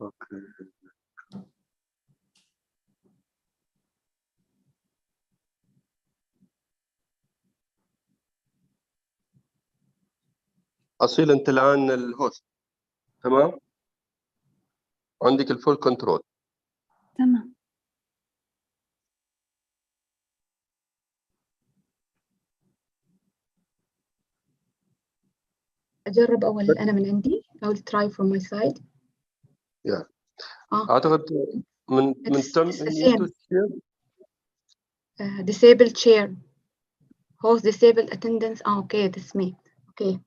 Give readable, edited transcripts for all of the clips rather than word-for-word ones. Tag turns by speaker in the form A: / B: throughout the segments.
A: اوكي. أصيل أنت الآن الهوست، تمام؟ عندك الفول كنترول.
B: تمام.
C: أجرب أول أنا من عندي. I will try from my side.
A: أعتقد من تم
C: disable chair, host disabled attendance. Okay, this me. Okay.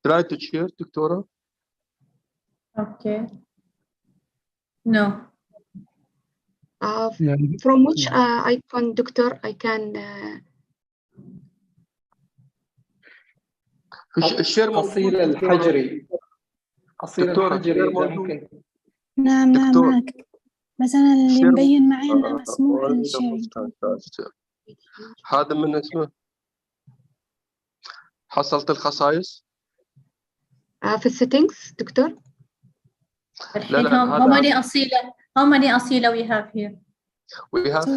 A: try to share دكتورة.
D: Okay. No.
C: From which icon, doctor, I can
A: الشير
E: أصيل الحجري. أصيل الحجري إذا ممكن.
B: نعم معك، بس أنا اللي مبين معي إنه مسموح للشيرنج.
A: هذا من اسمه. حصلت الخصائص؟
C: في السيتنجز دكتور.
D: الحين how many أصيلة we have here?
A: We have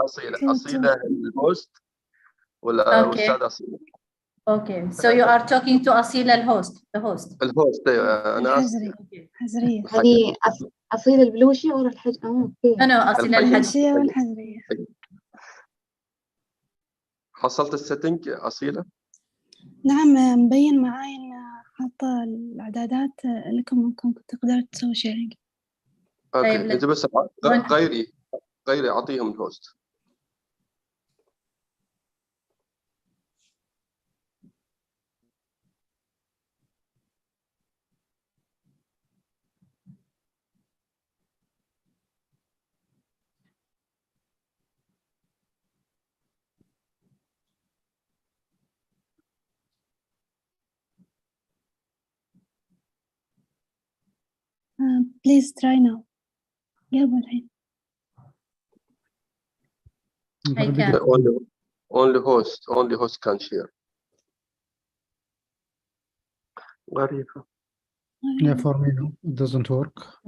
A: أصيلة الهوست والأستاذ أصيلة.
D: Okay, so you are talking to أصيلة الهوست.
A: الهوست أنا
B: حزرية.
C: يعني أصيل البلوشي ولا الحج؟ أوكي.
D: أنا أصيلة الحجرية
B: والحزرية.
A: حصلت السيتنج أصيلة؟
B: نعم مبين معاي إن حاطة الإعدادات لكم، ممكن تقدر تسوي شيرنج.
A: أوكي أنت بس غيري أعطيهم الهوست.
B: Please try now. جابوا الحين.
D: I can.
A: Only host can share. غريبة.
F: Yeah, for me no, it doesn't work.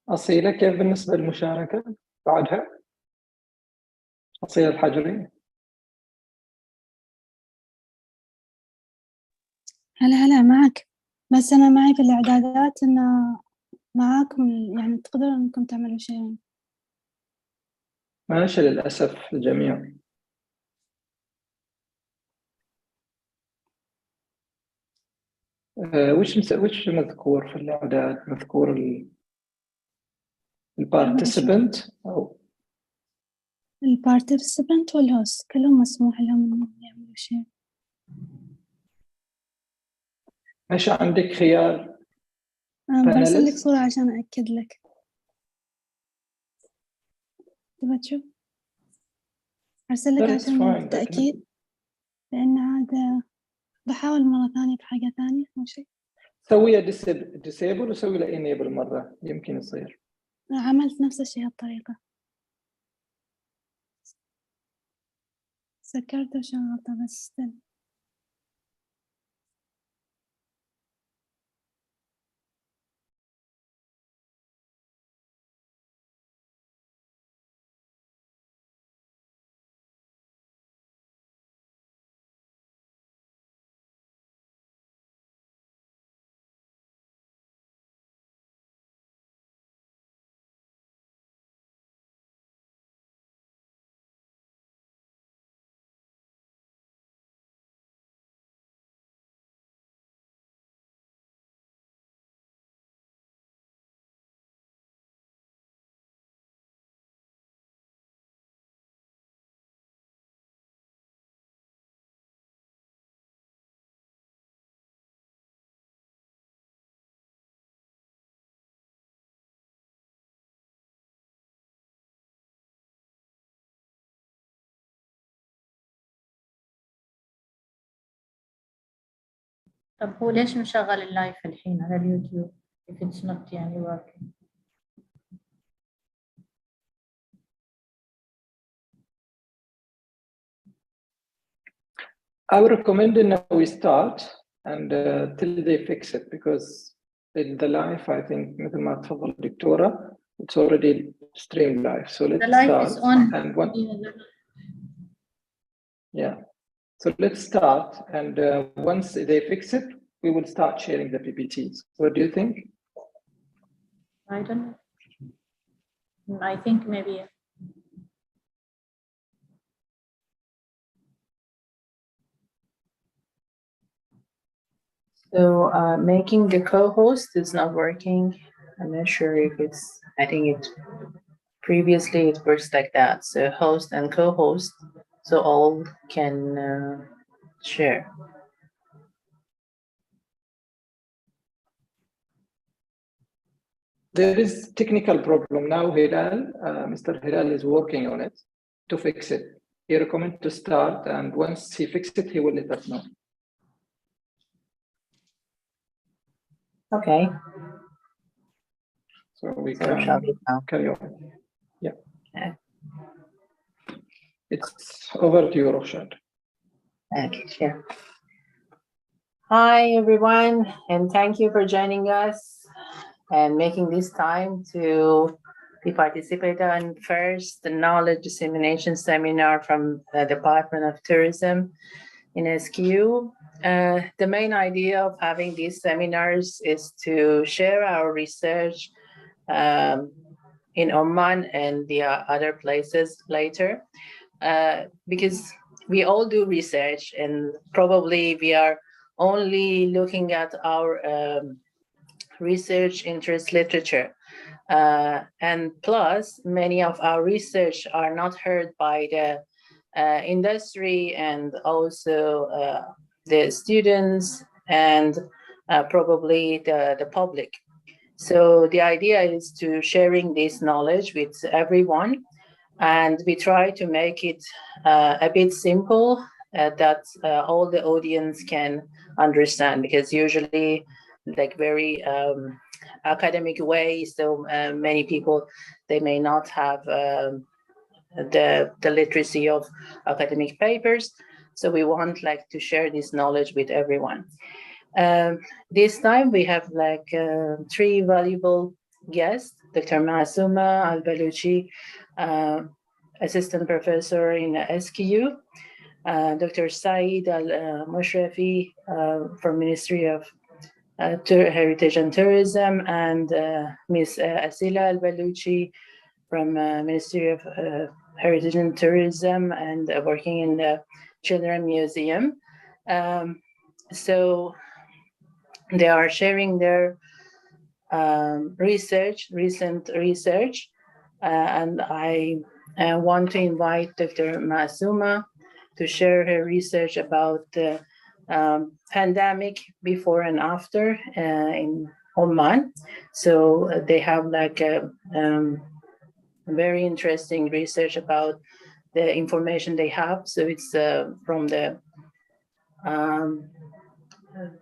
E: أصيلة كيف بالنسبة للمشاركة بعدها؟ أصيلة الحجري.
B: هلا معك، بس أنا معي في الإعدادات إنه معاكم، يعني تقدروا إنكم تعملوا شيء.
E: ماشي للأسف الجميع. وش مذكور في الإعداد؟ مذكور البارتيسيبنت أو
B: البارتيسيبنت والهوست كلهم مسموح لهم إنهم يعملوا شيء.
E: إيش عندك خيار؟
B: أنا برسل لك صورة عشان أأكد لك. تبغى تشوف؟ أرسل لك
E: That's
B: عشان
E: fine.
B: التأكيد، لأن عاد بحاول مرة ثانية بحاجة ثانية أو شيء.
E: سويها disable وسوي له enable مرة يمكن يصير.
B: عملت نفس الشيء هالطريقة، سكرت وشغلته بس still.
D: طب هو ليش مشغل اللايف الحين على اليوتيوب if it's not يعني working؟
E: I would recommend that we start and till they fix it, because in the live I think مثل ما تفضل دكتورة it's already streamed live, so let's
D: The live
E: start.
D: is on.
E: And so let's start, and once they fix it we will start sharing the PPTs. What do you think?
D: I don't know. I think maybe.
G: So making the co-host is not working. I'm not sure if it's, I think it previously it works like that. So host and co-host, so all can share.
E: There is technical problem now. Hilal, Mr. Hilal is working on it to fix it. He recommend to start, and once he fixes it, he will let us know.
G: Okay.
E: So we
G: So shall we now?
E: carry on. Yeah.
G: Okay.
E: It's over to you, Roshad.
G: Okay, sure. Hi, everyone, and thank you for joining us and making this time to be participating in first the knowledge dissemination seminar from the Department of Tourism in SKU. The main idea of having these seminars is to share our research in Oman and the other places later, because we all do research and probably we are only looking at our research interest literature. And plus, many of our research are not heard by the industry and also the students and probably the public. So the idea is to sharing this knowledge with everyone, and we try to make it a bit simple that all the audience can understand, because usually like very academic way, so many people, they may not have the literacy of academic papers. So we want like to share this knowledge with everyone. This time we have like 3 valuable guests: Dr. Masouma Al-Baluchi, assistant professor in SKU, Dr. Saeed Al-Mushrafi from Ministry of Heritage and Tourism, and Ms. Asila Al-Baluchi from Ministry of Heritage and Tourism and working in the Children Museum. So they are sharing their recent research, and I want to invite Dr. Masouma to share her research about the pandemic before and after in Oman. So they have like very interesting research about the information they have. So it's from the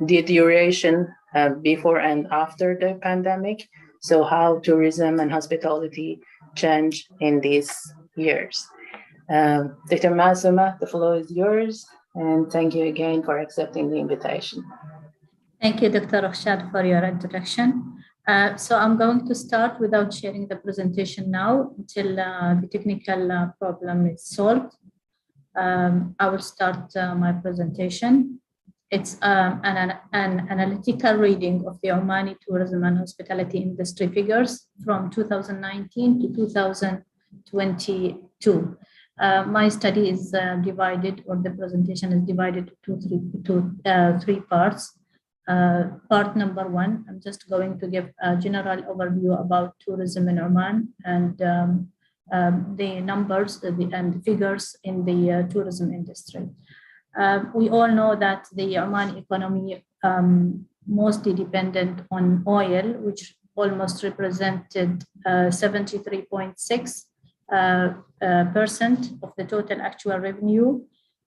G: deterioration before and after the pandemic. So how tourism and hospitality change in these years. Dr. Masuma, the floor is yours. And thank you again for accepting the invitation.
D: Thank you, Dr. Rashad, for your introduction. So I'm going to start without sharing the presentation now until the technical problem is solved. I will start my presentation. It's an analytical reading of the Omani tourism and hospitality industry figures from 2019 to 2022. My study is divided, or the presentation is divided to three parts. Part number one, I'm just going to give a general overview about tourism in Oman and the numbers and the figures in the tourism industry. We all know that the Oman economy mostly dependent on oil, which almost represented 73.6% of the total actual revenue.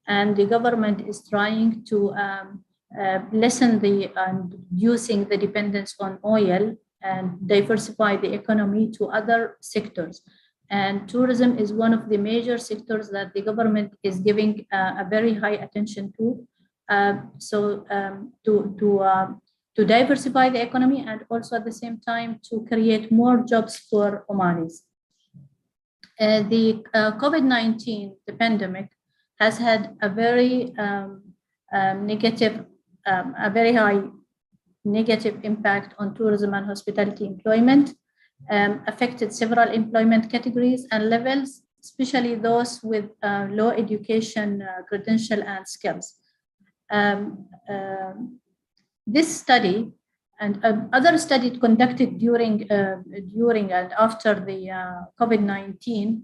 D: And the government is trying to lessen reducing the dependence on oil and diversify the economy to other sectors. And tourism is one of the major sectors that the government is giving a very high attention to. To diversify the economy and also at the same time to create more jobs for Omanis. The COVID-19, the pandemic, has had a very a very high negative impact on tourism and hospitality employment, affected several employment categories and levels, especially those with low education credential and skills. This study and other studies conducted during and after the COVID-19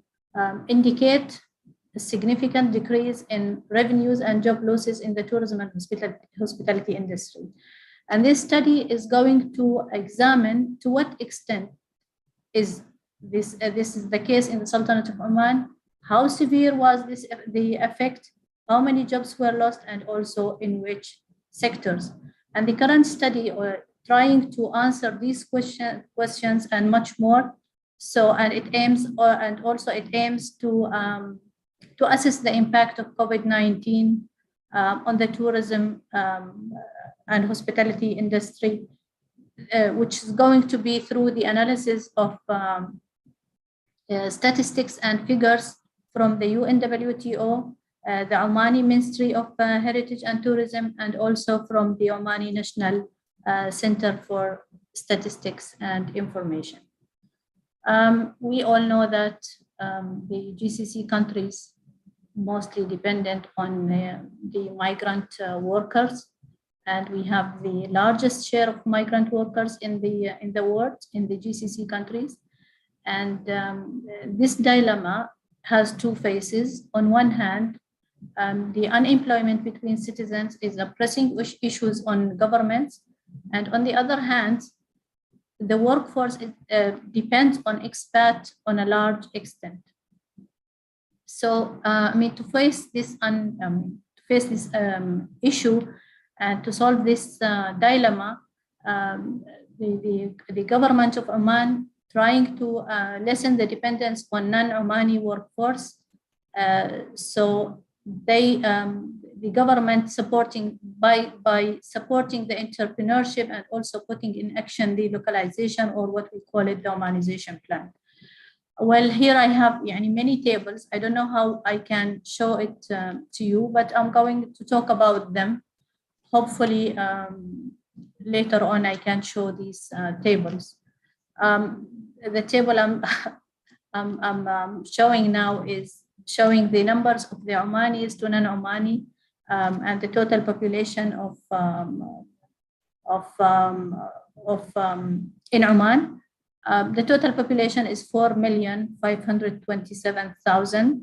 D: indicate a significant decrease in revenues and job losses in the tourism and hospitality industry. And this study is going to examine to what extent is this is the case in the Sultanate of Oman, how severe was the effect, how many jobs were lost, and also in which sectors. And the current study trying to answer these questions and much more. So, and it aims to assess the impact of COVID-19 on the tourism and hospitality industry, which is going to be through the analysis of statistics and figures from the UNWTO, the Omani Ministry of Heritage and Tourism, and also from the Omani National Center for Statistics and Information. We all know that the GCC countries mostly dependent on the migrant workers, and we have the largest share of migrant workers in the world, in the GCC countries. And this dilemma has two faces. On one hand, the unemployment between citizens is a pressing issue on governments, and on the other hand, the workforce depends on expat on a large extent. So, to face this issue and to solve this dilemma, the government of Oman trying to lessen the dependence on non-Omani workforce. So the government supporting by supporting the entrepreneurship and also putting in action the localization, or what we call it, the Omanization plan. Well, here I have many tables. I don't know how I can show it to you, but I'm going to talk about them. Hopefully, later on I can show these tables. The table I'm showing now is showing the numbers of the Omanis to non-Omani and the total population in Oman. The total population is 4,527,000,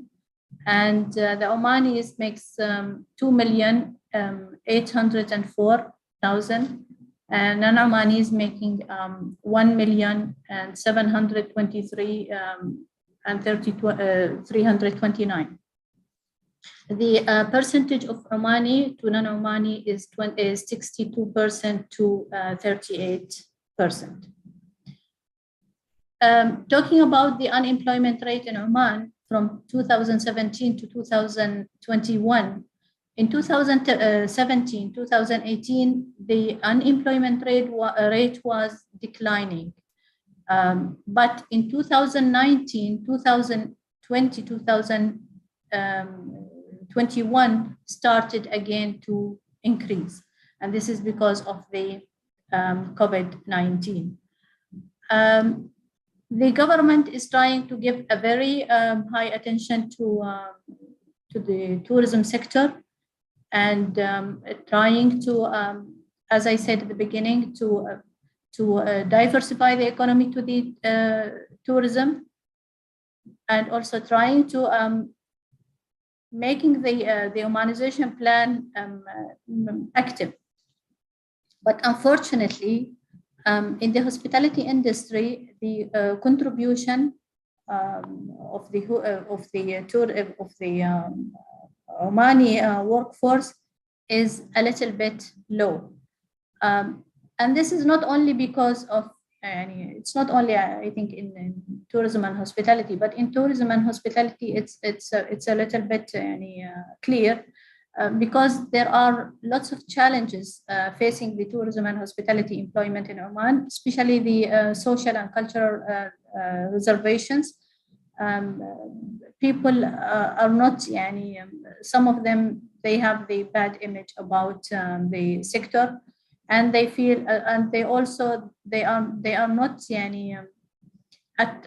D: and the Omanis makes 2,804,000, and non-Omanis making 1,723,000 329. The percentage of Omani to non-Omani is 62% to 38%. Talking about the unemployment rate in Oman from 2017 to 2021, in 2017, 2018, the unemployment rate was declining. But in 2019, 2020, 2021 started again to increase. And this is because of the COVID-19. The government is trying to give a very high attention to the tourism sector and trying to, as I said at the beginning, to diversify the economy to the tourism, and also trying to making the Omanization plan active. But unfortunately, in the hospitality industry, the contribution of the Omani workforce is a little bit low, and this is not only because of it's not only I think in tourism and hospitality, but in tourism and hospitality it's a little bit clear. Because there are lots of challenges facing the tourism and hospitality employment in Oman, especially the social and cultural reservations. People are not, some of them, they have the bad image about the sector, and they feel, and they also, they are not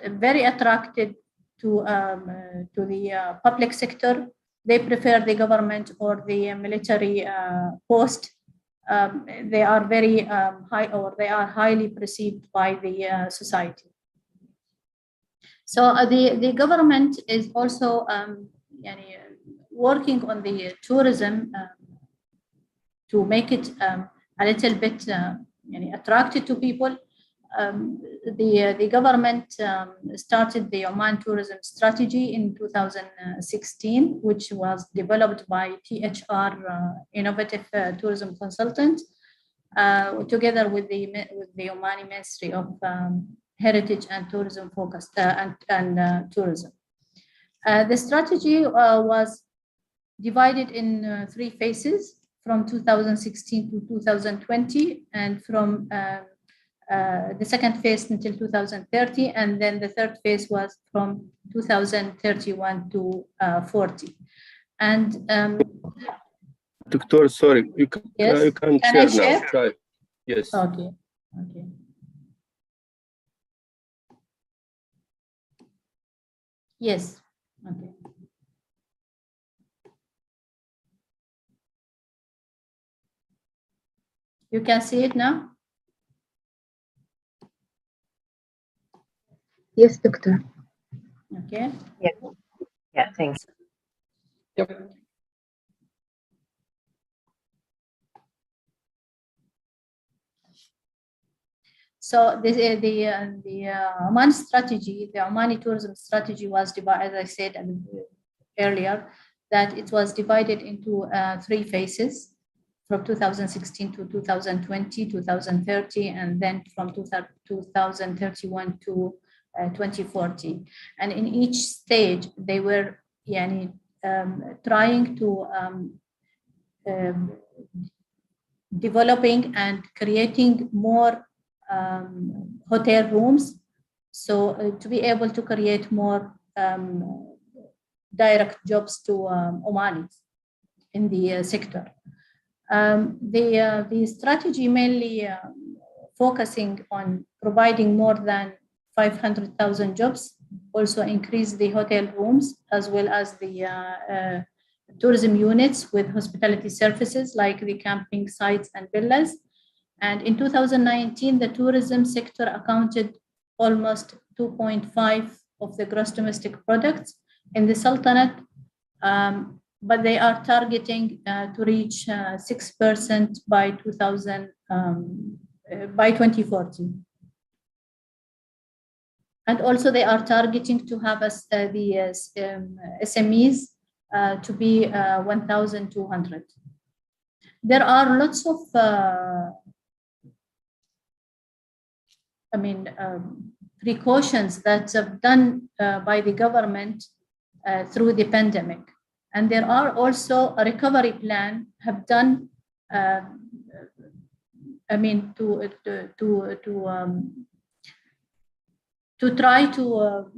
D: very attracted to the public sector. They prefer the government or the military post. They are very high, or they are highly perceived by the society. So the government is also working on the tourism to make it a little bit attractive to people. The government started the Oman tourism strategy in 2016, which was developed by THR, Innovative Tourism Consultant, together with the Omani Ministry of Heritage and Tourism Focused and Tourism. The strategy was divided in 3 phases from 2016 to 2020, and from the second phase until 2030, and then the third phase was from 2031 to 40. And
A: Doctor, sorry, you can share now. Try. Yes.
D: Okay. Yes. Okay. You can see it now?
C: Yes, doctor.
D: Okay.
G: Yeah, thanks.
E: Yep.
D: So the Oman strategy, the Omani tourism strategy was divided, as I said earlier, that it was divided into 3 phases, from 2016 to 2020, 2030, and then from 2031 to 2040. And in each stage, they were trying to developing and creating more hotel rooms, so to be able to create more direct jobs to Omanis in the sector. The strategy mainly focusing on providing more than 500,000 jobs, also increase the hotel rooms, as well as the tourism units with hospitality services like the camping sites and villas. And in 2019, the tourism sector accounted almost 2.5 of the gross domestic products in the Sultanate, but they are targeting to reach 6% by 2040. And also they are targeting to have the SMEs to be 1,200. There are lots of, precautions that are done by the government through the pandemic. And there are also a recovery plan have done, to try to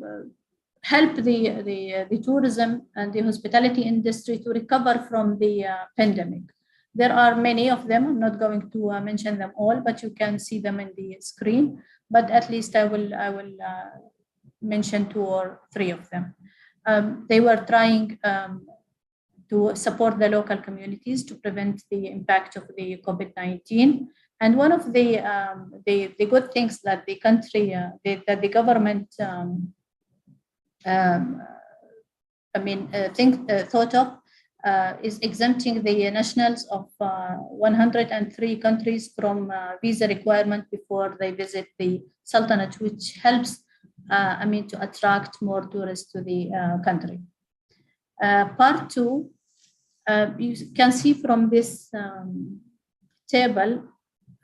D: help the tourism and the hospitality industry to recover from the pandemic. There are many of them. I'm not going to mention them all, but you can see them in the screen. But at least I will mention 2 or 3 of them. They were trying to support the local communities to prevent the impact of the COVID-19. And one of the good things that the country, that the government, thought of is exempting the nationals of 103 countries from visa requirement before they visit the Sultanate, which helps, to attract more tourists to the country. Part 2, you can see from this table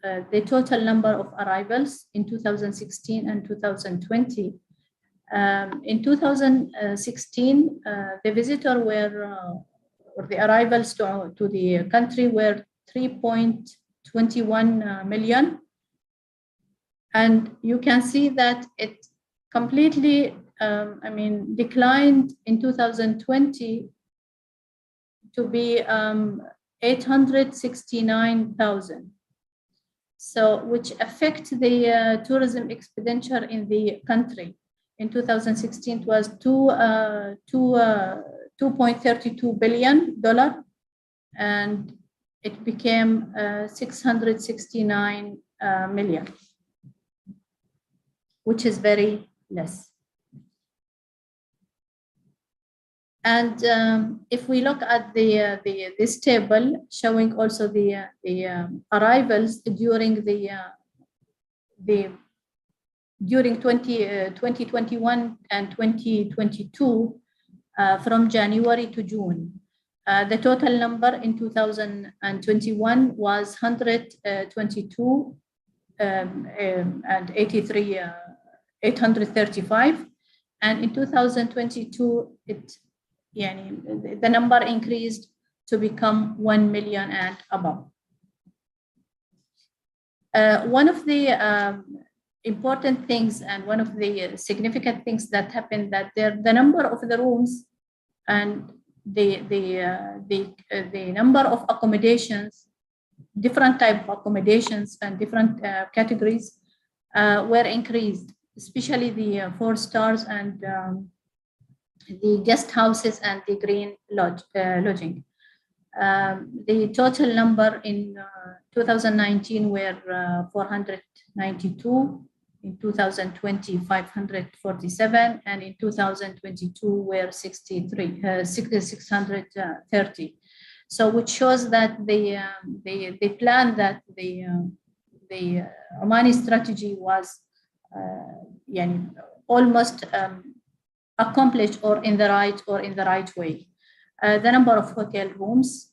D: the total number of arrivals in 2016 and 2020. In 2016, the visitor were, or the arrivals to the country were 3.21 million. And you can see that it completely, declined in 2020 to be 869,000. So, which affect the tourism expenditure in the country. In 2016, it was $2.32 billion, and it became 669 million, which is very less. And if we look at this table showing also the arrivals during during 2021 and 2022 from January to June. The total number in 2021 was 122 and 83, 835. And in 2022, the number increased to become 1 million and above. One of the important things and one of the significant things that happened, that the number of the rooms and the number of accommodations, different type of accommodations and different categories were increased, especially the 4 stars and the guest houses and the green lodging. The total number in 2019 were 492, in 2020 547, and in 2022 were 630. So, which shows that the plan that the Omani strategy was almost accomplished or in the right way. The number of hotel rooms,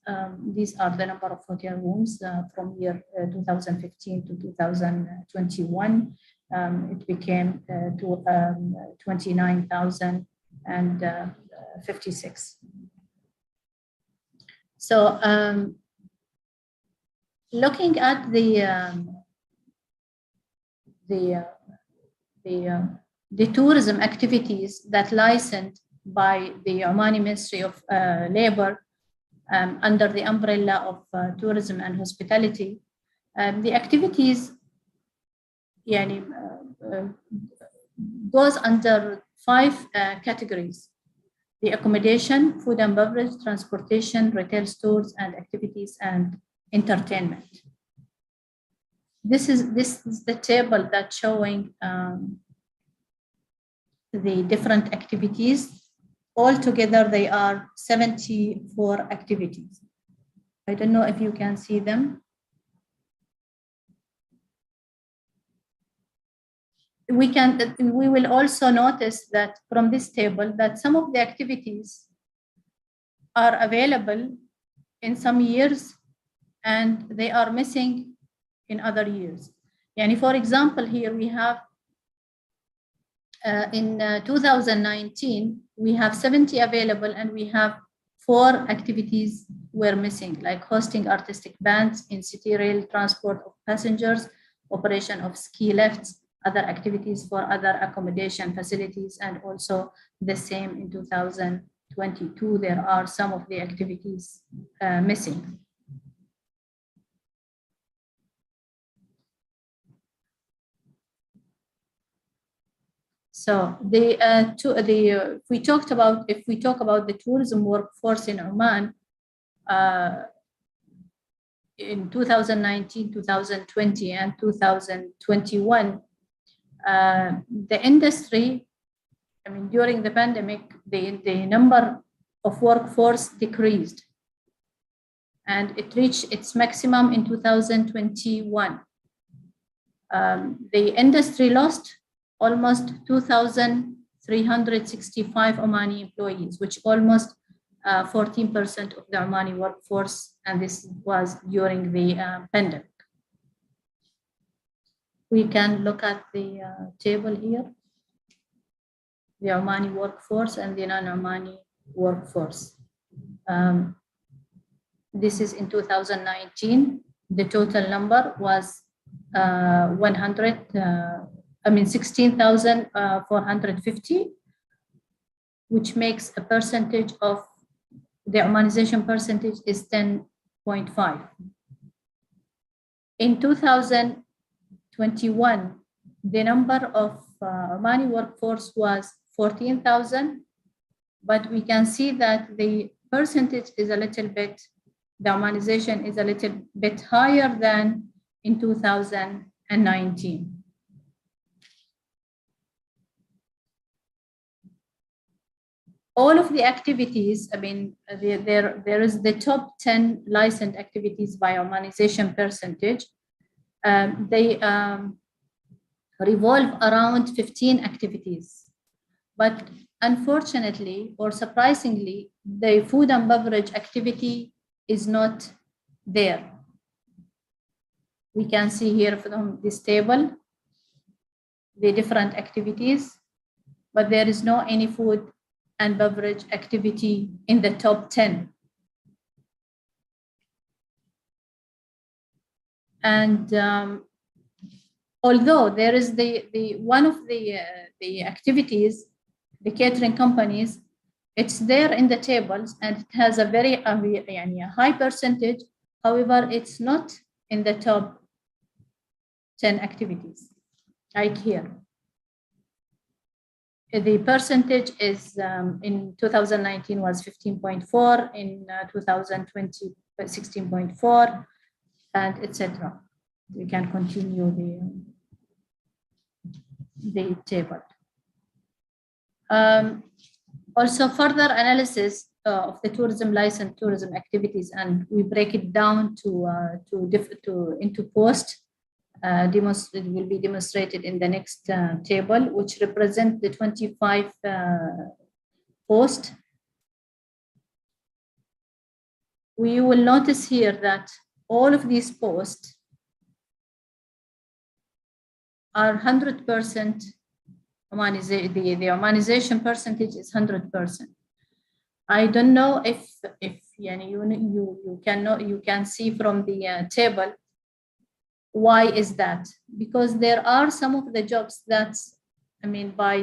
D: these are the number of hotel rooms from year 2015 to 2021. It became to 29,056. So looking at the tourism activities that licensed by the Omani Ministry of Labor under the umbrella of tourism and hospitality, the activities goes under 5 categories: the accommodation, food and beverage, transportation, retail stores, and activities and entertainment. This is the table that's showing the different activities. Altogether, they are 74 activities. I don't know if you can see them. we will also notice that from this table that some of the activities are available in some years and they are missing in other years. And for example, here we have in 2019, we have 70 available and we have 4 activities were missing, like hosting artistic bands in city rail, transport of passengers, operation of ski lifts, other activities for other accommodation facilities, and also the same in 2022, there are some of the activities missing. So if we talk about the tourism workforce in Oman in 2019, 2020, and 2021, the industry, I mean, during the pandemic, the number of workforce decreased, and it reached its maximum in 2021. The industry lost almost 2,365 Omani employees, which almost 14% of the Omani workforce, and this was during the pandemic. We can look at the table here, the Omani workforce and the non-Omani workforce. This is in 2019. The total number was 16,450, which makes a percentage of the Omanization percentage is 10.5. In 2021, the number of Omani workforce was 14,000, but we can see that the percentage is a little bit, the Omanization is a little bit higher than in 2019. All of the activities, I mean, there is the top 10 licensed activities by Omanization percentage. They revolve around 15 activities. But unfortunately, or surprisingly, the food and beverage activity is not there. We can see here from this table the different activities, but there is no any food and beverage activity in the top 10. And although there is one of the activities, the catering companies, it's there in the tables and it has a very high percentage. However, it's not in the top 10 activities, like here. The percentage is in 2019 was 15.4, in 2020 16.4, and etc. We can continue the table. Also, further analysis of the tourism license, tourism activities, and we break it down into post. It will be demonstrated in the next table, which represent the 25 posts. We will notice here that all of these posts are 100% Omanization. The Omanization percentage is 100%. I don't know if you can see from the table. Why is that? Because there are some of the jobs that, I mean, by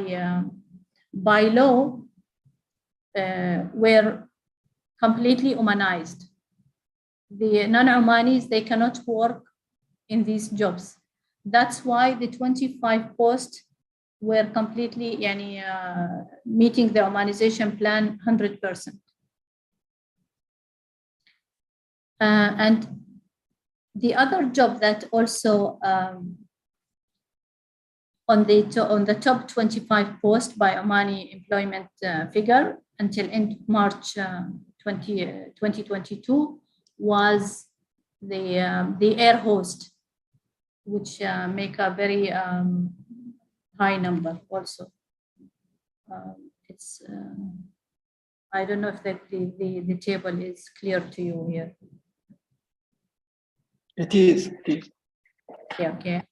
D: law, were completely Omanized. The non-Omanis, they cannot work in these jobs. That's why the 25 posts were completely meeting the Omanization plan 100%. And the other job that also on the top 25 posts by Omani employment figure until end March 2022 was the air host, which make a very high number also. I don't know if the table is clear to you here.
E: It is.
D: Yeah, okay.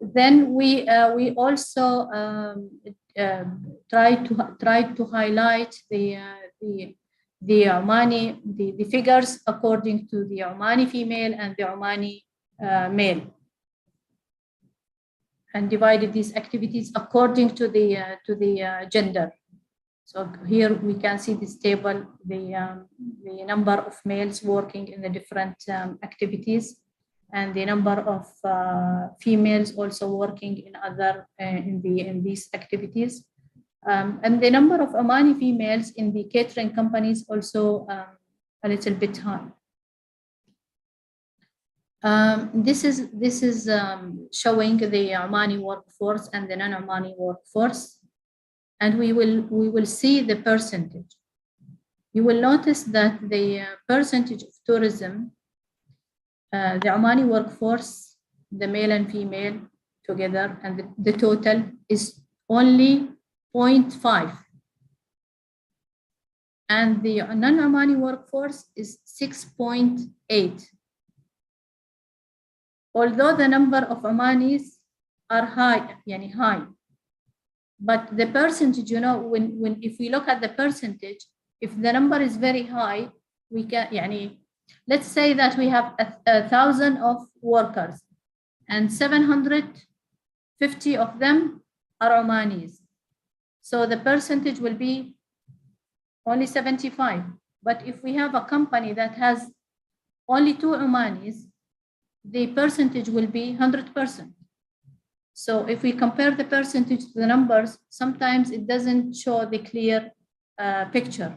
D: Then we also try to highlight the Omani the figures according to the Omani female and the Omani male, and divided these activities according to the gender. So here we can see this table, the number of males working in the different activities, and the number of females also working in other in these activities, and the number of Omani females in the catering companies also a little bit high. This is showing the Omani workforce and the non-Omani workforce, and we will see the percentage. You will notice that the percentage of tourism, the Omani workforce, the male and female together, and the total is only 0.5, and the non-Omani workforce is 6.8. Although the number of Omanis are high, but the percentage, when if we look at the percentage, if the number is very high, we can, let's say that we have 1,000 of workers and 750 of them are Omanis. So the percentage will be only 75. But if we have a company that has only 2 Omanis, the percentage will be 100%. So if we compare the percentage to the numbers, sometimes it doesn't show the clear picture.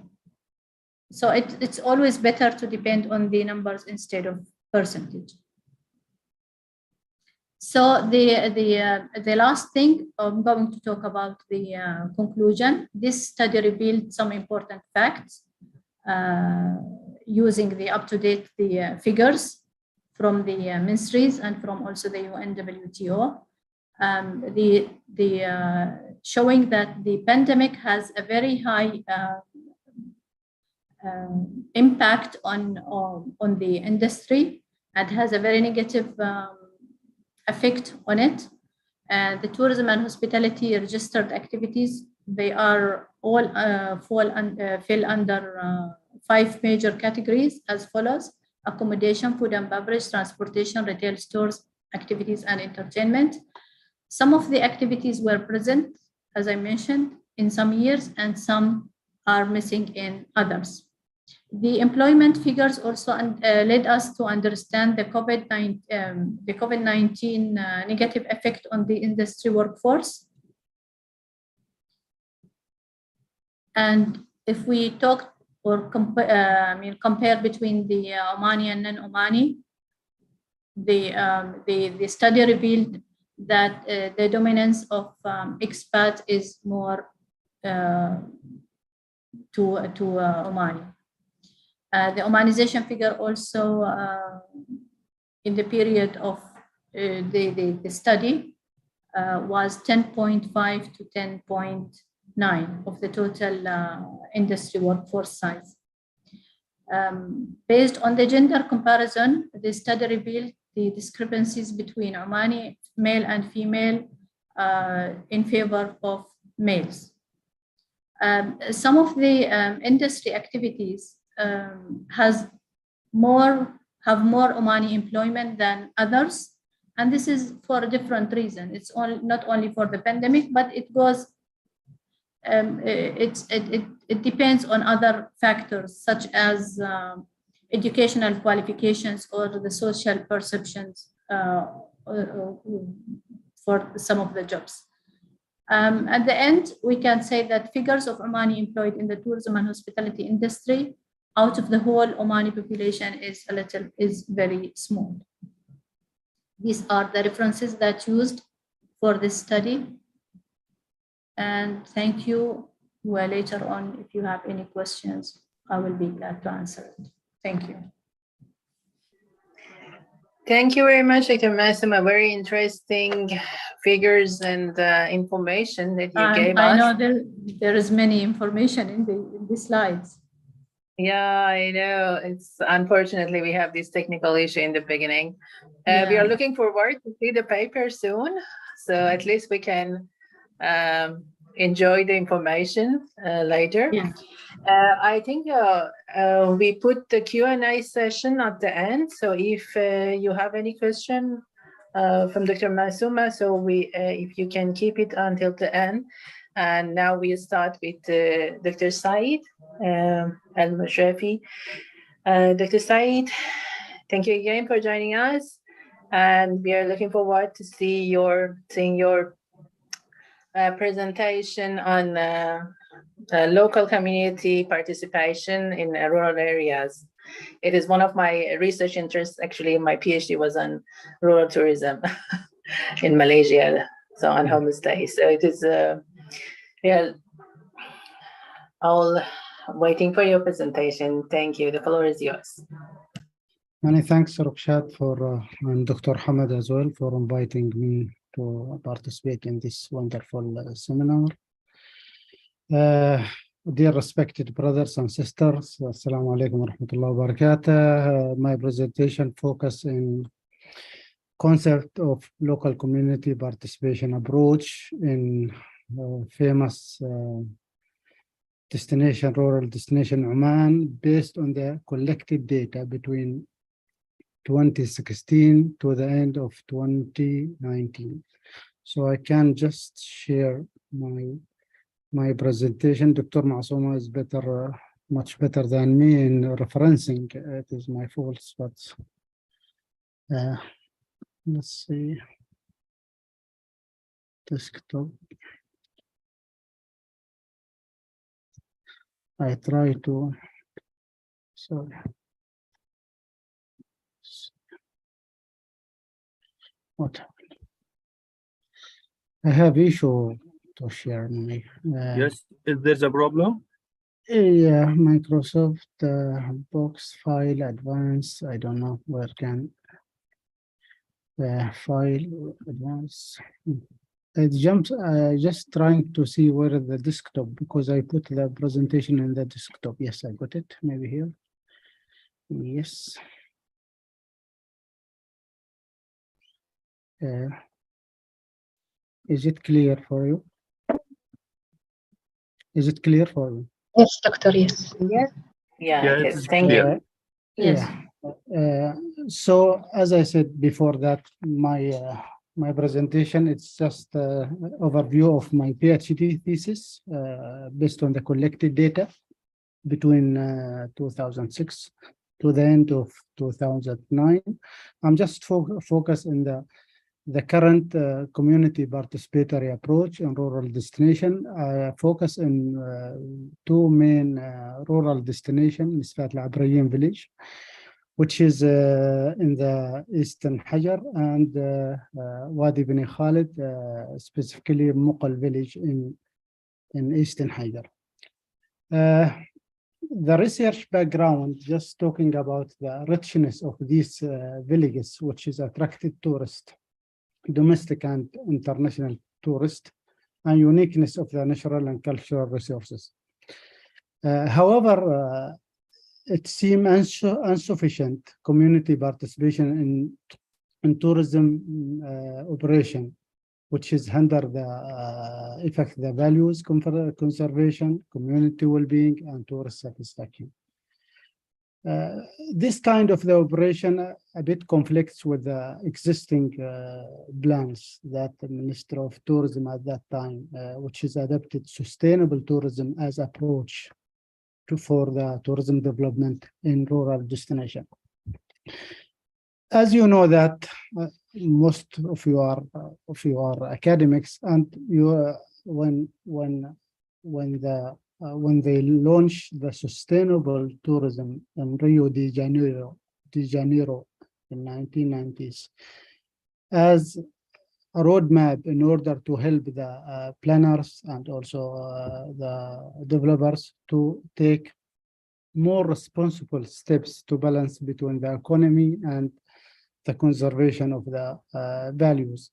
D: So it's always better to depend on the numbers instead of percentage. So the last thing, I'm going to talk about the conclusion. This study revealed some important facts using the up-to-date figures from the ministries and from also the UNWTO. Showing that the pandemic has a very high impact on the industry and has a very negative effect on it. And the tourism and hospitality registered activities, they are all fell under 5 major categories as follows: accommodation, food and beverage, transportation, retail stores, activities, and entertainment. Some of the activities were present, as I mentioned, in some years, and some are missing in others. The employment figures also led us to understand the COVID-19 negative effect on the industry workforce. And if we talk or compare between the Omani and non-Omani, the study revealed that the dominance of expat is more to Omani. The Omanization figure also in the period of the study was 10.5 to 10.9 of the total industry workforce size. Based on the gender comparison, the study revealed the discrepancies between Omani male and female in favor of males. Some of the industry activities have more Omani employment than others, and this is for a different reason. It's not only for the pandemic, but it goes. It depends on other factors such as educational qualifications or the social perceptions for some of the jobs. At the end, we can say that figures of Omani employed in the tourism and hospitality industry out of the whole Omani population is very small. These are the references that used for this study. And thank you. Well, later on, if you have any questions, I will be glad to answer it. Thank you.
G: Thank you very much, Dr. Massima. Very interesting figures and information that you gave us.
D: I know there is many information in the slides.
G: Yeah, I know. It's unfortunately we have this technical issue in the beginning. We are looking forward to see the paper soon, so at least we can enjoy the information later.
D: Yeah.
G: I think we put the Q&A session at the end. So if you have any question from Dr. Massima, so if you can keep it until the end. And now we start with Dr. Said Al-Mashrafi. Dr. Said, thank you again for joining us. And we are looking forward to seeing your presentation on local community participation in rural areas. It is one of my research interests. Actually, my PhD was on rural tourism in Malaysia, so on homestay. So it is, yeah, all waiting for your presentation. Thank you. The floor is yours.
F: Many thanks, Rukshat, and Dr. Hamad as well for inviting me to participate in this wonderful seminar. Dear respected brothers and sisters, Assalamu alaikum wa rahmatullahi wa barakatuh. My presentation focuses in concept of local community participation approach in famous destination, rural destination Oman, based on the collected data between 2016 to the end of 2019. So I can just share my presentation. Dr. Massima is better, much better than me in referencing. It is my fault, but let's see. Desktop. I try to, sorry. What happened? I have issue to share my.
A: Yes, if there's a problem.
F: Yeah, Microsoft Box file advanced. I don't know where can the file advance. It jumps. Just trying to see where is the desktop because I put the presentation in the desktop. Yes, I got it. Maybe here. Yes. Is it clear for you? Is it clear for you?
C: Yes, doctor, yes.
G: Yes. Yeah,
A: Yeah,
G: yes.
A: it's
G: Thank
A: clear.
G: you.
D: Yes.
F: So as I said before that, my presentation, it's just an overview of my PhD thesis based on the collected data between 2006 to the end of 2009. I'm just focused in the current community participatory approach in rural destination. I focus in two main rural destinations, Misfat Al-Abrayin village, which is in the Eastern Hajar, and Wadi Bani Khalid, specifically Muqal village in Eastern Hajar. The research background, just talking about the richness of these villages, which is attracted tourists, domestic and international tourists, and uniqueness of the natural and cultural resources. However, it seems insufficient community participation in tourism operation, which is hinder the effect the values, conservation, community well-being, and tourist satisfaction. This kind of the operation a bit conflicts with the existing plans that the Minister of Tourism at that time, which is adopted sustainable tourism as approach for the tourism development in rural destination. As you know that most of you are academics, and you when they launched the sustainable tourism in Rio de Janeiro in 1990s as a roadmap in order to help the planners and also the developers to take more responsible steps to balance between the economy and the conservation of the values.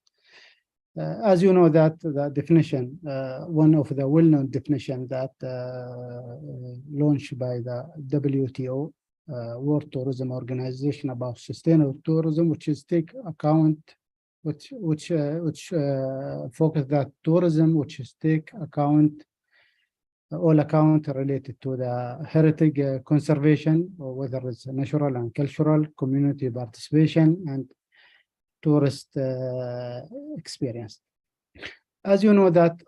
F: As you know, that the definition, one of the well-known definition that launched by the WTO, World Tourism Organization, about sustainable tourism, which is take account, which focus that tourism, which is take account all account related to the heritage conservation, or whether it's natural and cultural, community participation, and tourist experience. As you know, that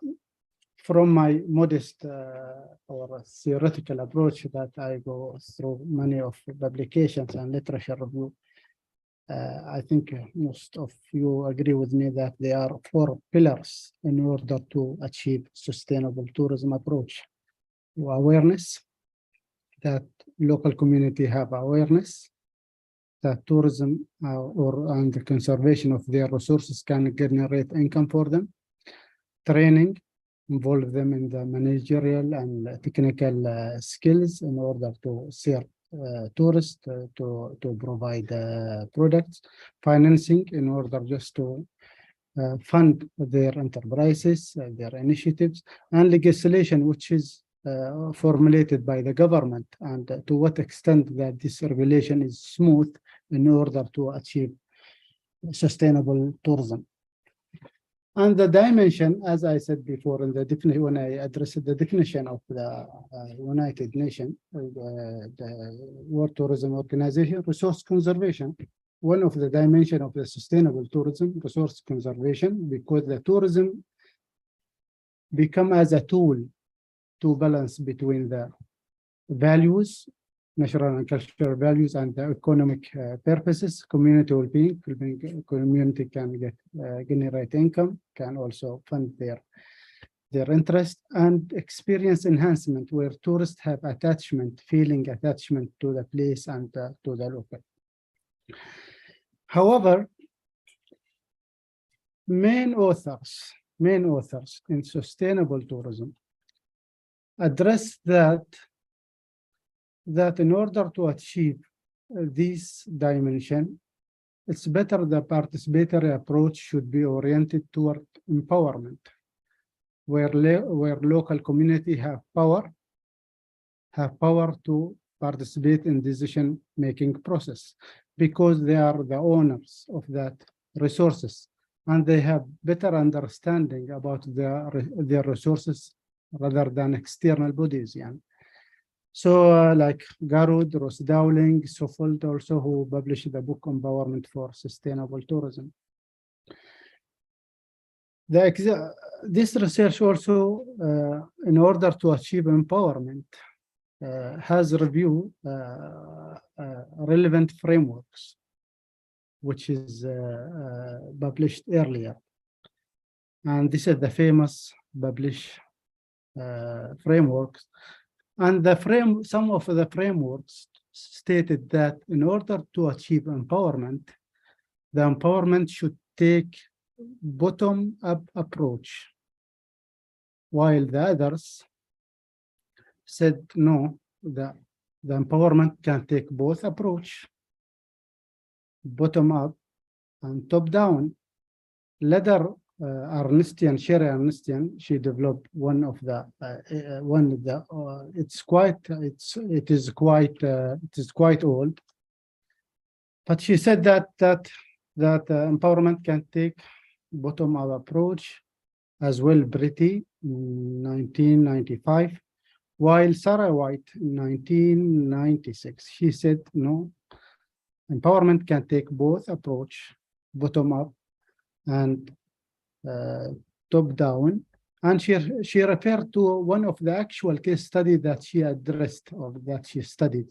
F: from my modest or theoretical approach that I go through many of publications and literature review, I think most of you agree with me that there are 4 pillars in order to achieve sustainable tourism approach. Awareness, that local community have awareness that tourism and the conservation of their resources can generate income for them. Training, involve them in the managerial and technical skills in order to serve tourists, to provide products. Financing, in order just to fund their enterprises, their initiatives. And legislation, which is formulated by the government, and to what extent that this regulation is smooth in order to achieve sustainable tourism. And the dimension, as I said before, in the definition, when I addressed the definition of the United Nations, the World Tourism Organization, resource conservation. One of the dimensions of the sustainable tourism, resource conservation, because the tourism become as a tool to balance between the values, natural and cultural values, and the economic purposes. Community well-being, community can generate income, can also fund their interest, and experience enhancement, where tourists have attachment, feeling attachment to the place and to the local. However, main authors in sustainable tourism address that in order to achieve this dimension, it's better the participatory approach should be oriented toward empowerment, where local community have power to participate in decision-making process, because they are the owners of that resources, and they have better understanding about their resources rather than external bodies. Yeah. So like Garud, Ross Dowling, Soffold also, who published the book Empowerment for Sustainable Tourism. This research also, in order to achieve empowerment, has reviewed relevant frameworks, which is published earlier. And this is the famous published frameworks. And some of the frameworks stated that in order to achieve empowerment, the empowerment should take bottom-up approach, while the others said no, the empowerment can take both approach, bottom-up and top-down. Later, Sherry Arnstian, she developed one of the it is quite old, but she said that empowerment can take bottom-up approach as well. Britty in 1995, while Sarah White in 1996, she said no, empowerment can take both approach, bottom-up and top-down. And she referred to one of the actual case study that she addressed, or that she studied.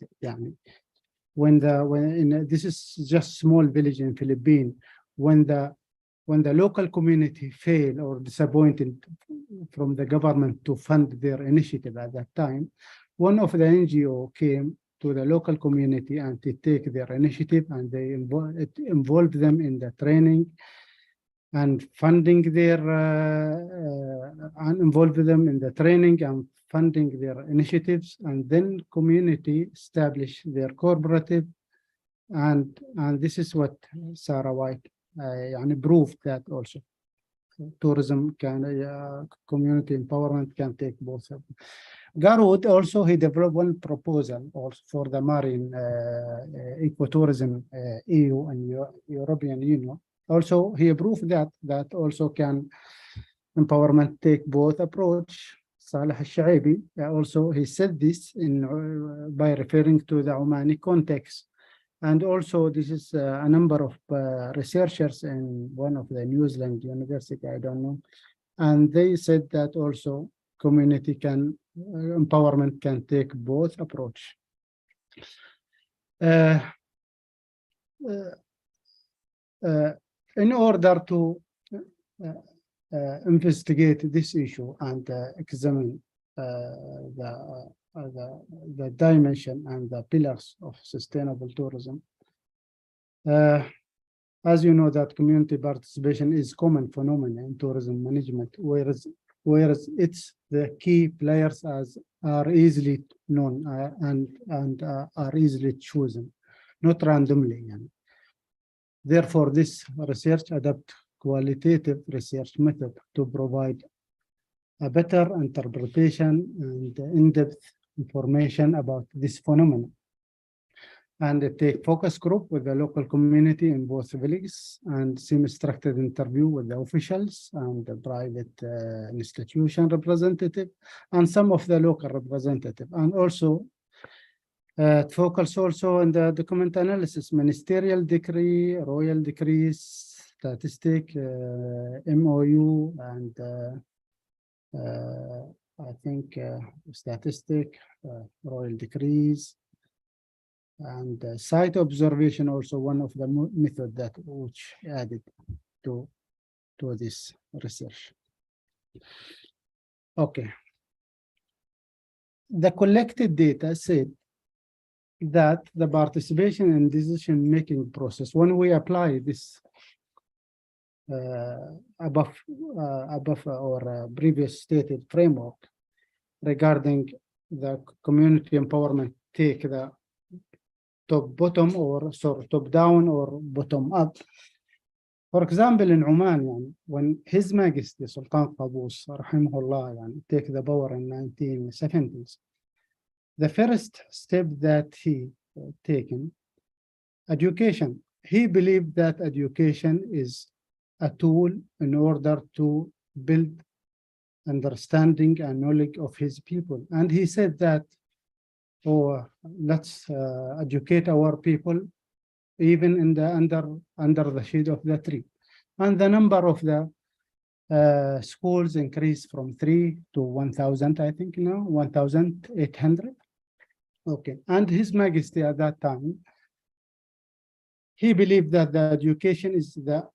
F: This is just small village in Philippines, when the local community fail or disappointed from the government to fund their initiative at that time, one of the NGO came to the local community and to take their initiative, and they involved them in the training and funding and funding their initiatives. And then community established their cooperative and this is what Sarah White proved that also tourism can community empowerment can take both. Garwood also, he developed one proposal also for the marine ecotourism EU and European Union. Also, he proved that also can empowerment take both approach. Saleh Al-Shaibi also, he said this by referring to the Omani context. And also, this is a number of researchers in one of the New Zealand university, I don't know. And they said that also community empowerment can take both approach. In order to investigate this issue and examine the dimension and the pillars of sustainable tourism. As you know, that community participation is common phenomenon in tourism management, whereas it's the key players are easily known and are easily chosen, not randomly. Therefore, this research adopts qualitative research method to provide a better interpretation and in-depth information about this phenomenon. And take focus group with the local community in both villages and semi-structured interview with the officials and the private institution representative and some of the local representative. And also focus also on the document analysis, ministerial decree, royal decrees, statistic, MOU, and I think statistic, royal decrees, and site observation also one of the method that which added to this research. Okay. The collected data said that the participation in decision-making process, when we apply this above or previous stated framework regarding the community empowerment, take the top-bottom or top-down or bottom-up. For example, in Oman, when His Majesty Sultan Qaboos, rahimahullah, take the power in 1970s, the first step that he taken, education. He believed that education is a tool in order to build understanding and knowledge of his people. And he said that, let's educate our people even in the under the shade of the tree. And the number of the schools increased from 3 to 1,000, I think now, 1,800. Okay, and His Majesty at that time, he believed that the education is the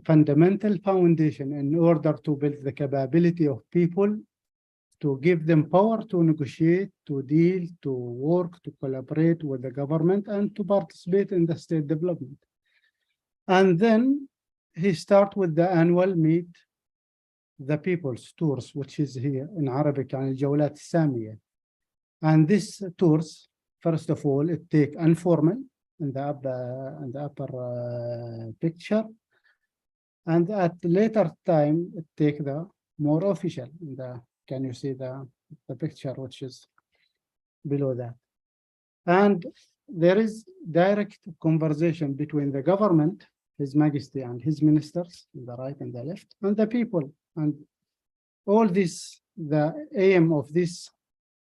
F: fundamental foundation in order to build the capability of people, to give them power to negotiate, to deal, to work, to collaborate with the government, and to participate in the state development. And then he starts with the annual meet the people's tours, which is here in Arabic, Al-Jawlat Samiyah. And this tours, first of all, it take informal in the upper picture, and at later time it take the more official. Can you see the picture which is below that? And there is direct conversation between the government, His Majesty, and his ministers, on the right and the left, and the people. And all this, the aim of this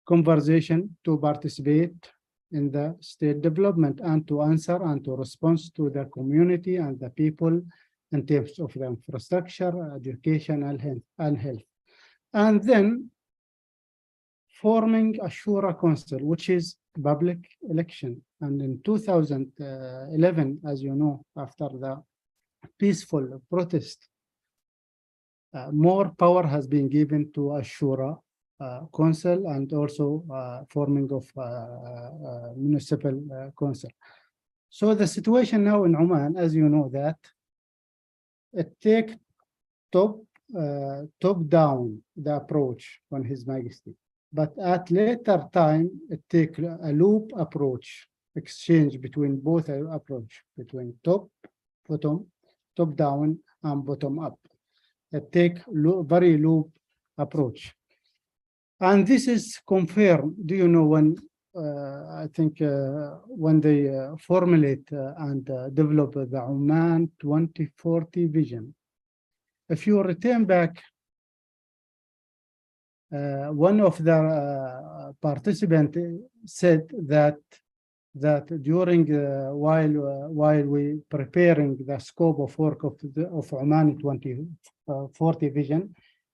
F: conversation to participate in the state development and to answer and to respond to the community and the people in terms of the infrastructure, education, and health. And then forming a Shura Council, which is public election. And in 2011, as you know, after the peaceful protest, more power has been given to a Shura Council and also forming of municipal council. So the situation now in Oman, as you know, that it takes top-down the approach on His Majesty, but at later time it takes a loop approach exchange between both approach, between top down and bottom up. Take very loop approach. And this is confirmed. Do you know when I think when they formulate and develop the Oman 2040 vision, if you return back, one of the participants said that during while we preparing the scope of work of Oman 2040 vision,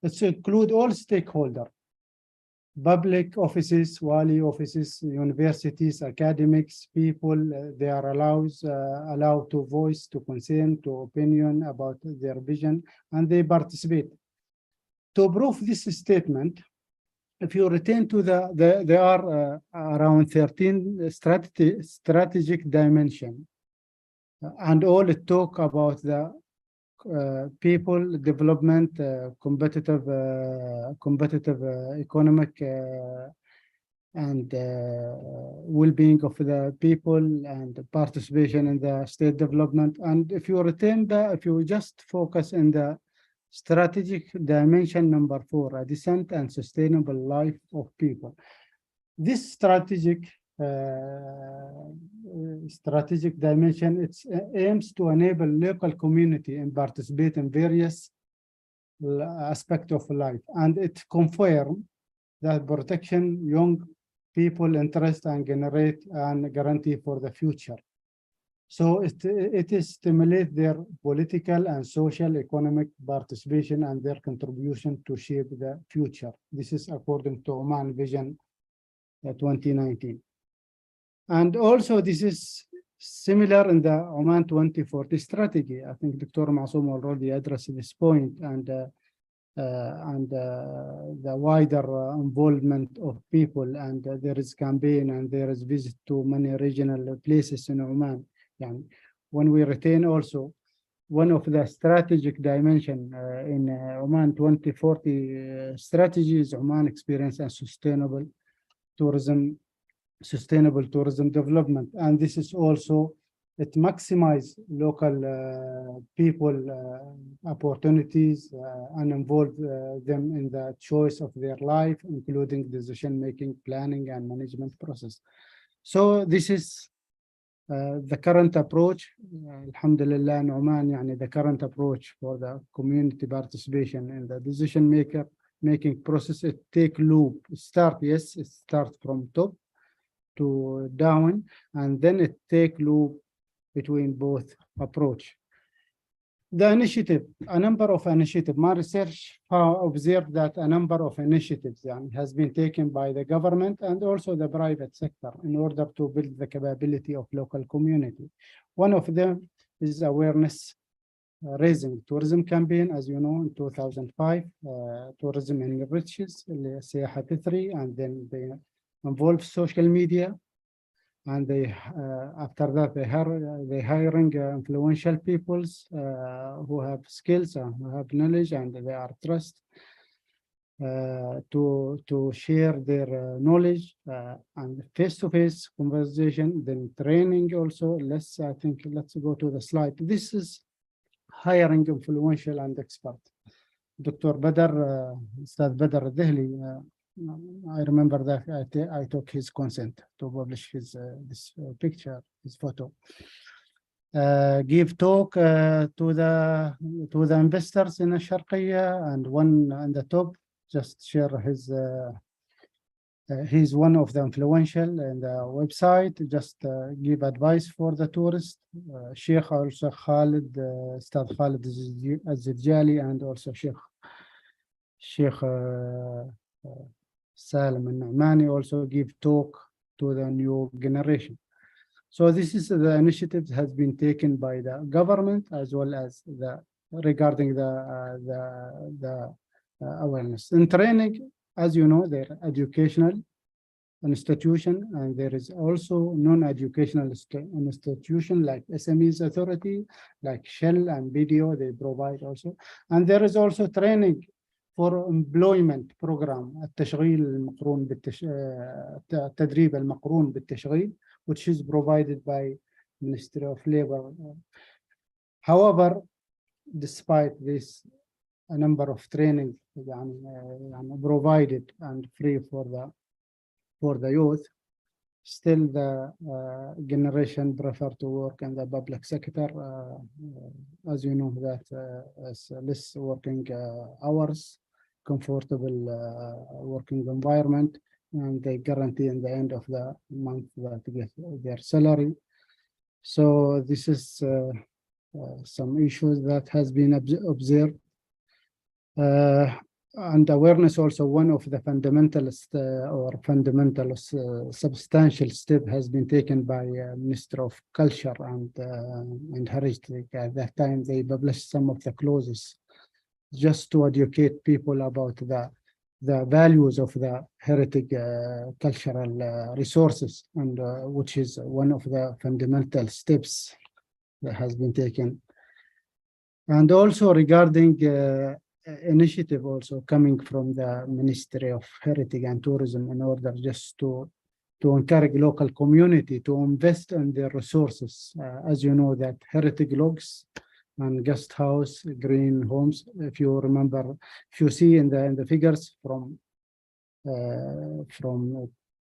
F: it's include all stakeholders. Public offices, wali offices, universities, academics, people, they are allowed to voice, to consent, to opinion about their vision, and they participate. To prove this statement, if you return to there are around 13 strategic dimensions, and all talk about the people development, competitive economic and well-being of the people and participation in the state development. And if you retain if you just focus on the strategic dimension number 4, a decent and sustainable life of people. This strategic dimension, it aims to enable local community and participate in various aspects of life, and it confirms that protection young people interest and generate and guarantee for the future. So it is stimulate their political and social economic participation and their contribution to shape the future. This is according to Oman Vision 2019. And also this is similar in the Oman 2040 strategy. I think Dr. Masoom already addressed this point, and the wider involvement of people, and there is campaign and there is visit to many regional places in Oman. And when we retain also one of the strategic dimension in Oman 2040 strategy is Oman experience and sustainable tourism development. And this is also, it maximize local people opportunities and involve them in the choice of their life, including decision-making, planning, and management process. So this is the current approach. Alhamdulillah, in Oman, the current approach for the community participation in the decision-making process, it take loop. It start from top to down, and then it take loop between both approach. The initiative, a number of initiatives, my research observed that a number of initiatives has been taken by the government and also the private sector in order to build the capability of local community. One of them is awareness raising tourism campaign, as you know, in 2005, tourism enriches, Siyaha Fitri, and then they involve social media, and they after that they hiring influential peoples who have skills and who have knowledge, and they are trust to share their knowledge and face-to-face conversation, then training also. Let's go to the slide. This is hiring influential and expert. Dr. Badr, Ustad Badr Dehli, I remember that I took his consent to publish his this picture, his photo. Give talk to the investors in Sharqiya, and one on the top just share his. He's one of the influential in the website. Just give advice for the tourist. Sheikh also Khalid, Ustad Khalid Al-Zijjali, and also Sheikh Salim al-Na'mani also give talk to the new generation. So this is the initiative has been taken by the government as well as regarding the awareness. In training, as you know, there are educational institution, and there is also non-educational institution like SMEs Authority, like Shell and BDO, they provide also. And there is also training for employment program, التدريب المقرون بالتشغيل, which is provided by Ministry of Labor. However, despite this, a number of training provided and free for the youth, still the generation prefer to work in the public sector, as you know, that is less working hours, comfortable working environment, and they guarantee in the end of the month that they get their salary. So this is some issues that has been observed. And awareness also one of the substantial step has been taken by Minister of Culture and Heritage. At that time, they published some of the clauses just to educate people about the values of the heritage cultural resources, and which is one of the fundamental steps that has been taken. And also regarding initiative also coming from the Ministry of Heritage and Tourism in order just to encourage local community to invest in their resources. As you know, that heritage logs and guest house, green homes, if you remember, if you see in the figures from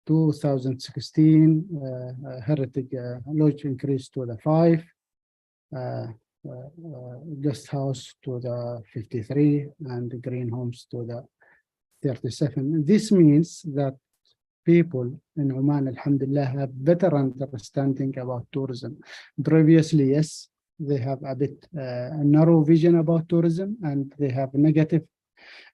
F: 2016, heritage lodge increased to the 5, guest house to the 53, and the green homes to the 37. This means that people in Oman, alhamdulillah, have better understanding about tourism. Previously, yes, they have a bit narrow vision about tourism, and they have negative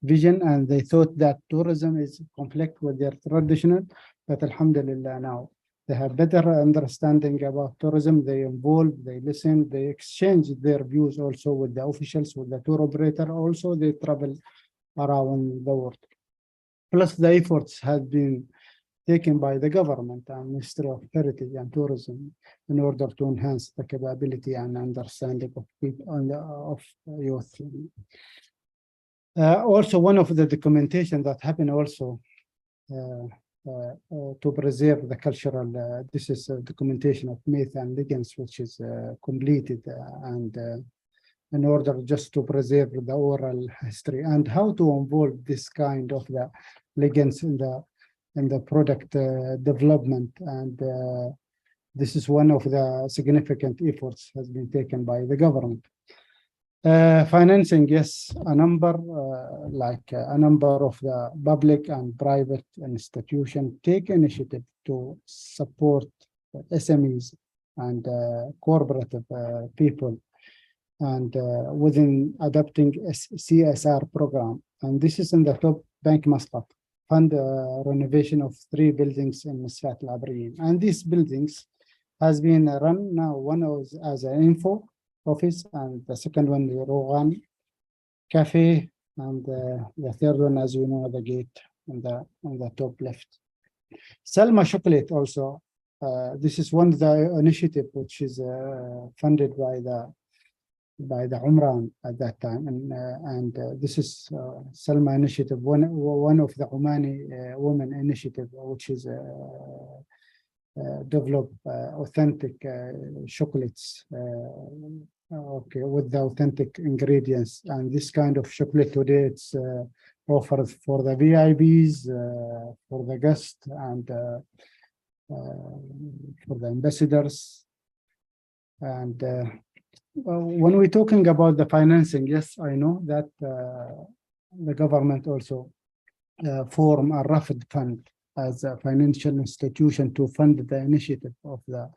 F: vision, and they thought that tourism is conflict with their traditional, but alhamdulillah, now they have better understanding about tourism. They involve, they listen, they exchange their views also with the officials, with the tour operator. Also, they travel around the world. Plus, the efforts have been taken by the government and Ministry of Heritage and Tourism in order to enhance the capability and understanding of people of youth. Also, one of the documentation that happened also to preserve the cultural, this is a documentation of myth and legends, which is completed and in order just to preserve the oral history and how to involve this kind of the legends in the product development. And this is one of the significant efforts has been taken by the government. Financing, yes, a number of the public and private institutions take initiative to support SMEs and cooperative people, and within adopting a CSR program. And this is in the top Bank Muscat fund renovation of 3 buildings in Muscat Al-Abriyin. And these buildings has been run now, one was as an info office, and the second one is Rogan Cafe, and the third one, as you know, the gate on the top left. Salma Chocolate also, this is one of the initiative which is funded by the Umran at that time, and this is Salma initiative, one of the Omani women initiative, which is develop authentic chocolates, with the authentic ingredients. And this kind of chocolate today, it's offered for the VIPs, for the guests, and for the ambassadors. And when we're talking about the financing, yes, I know that the government also form a RAFD fund as a financial institution to fund the initiative of the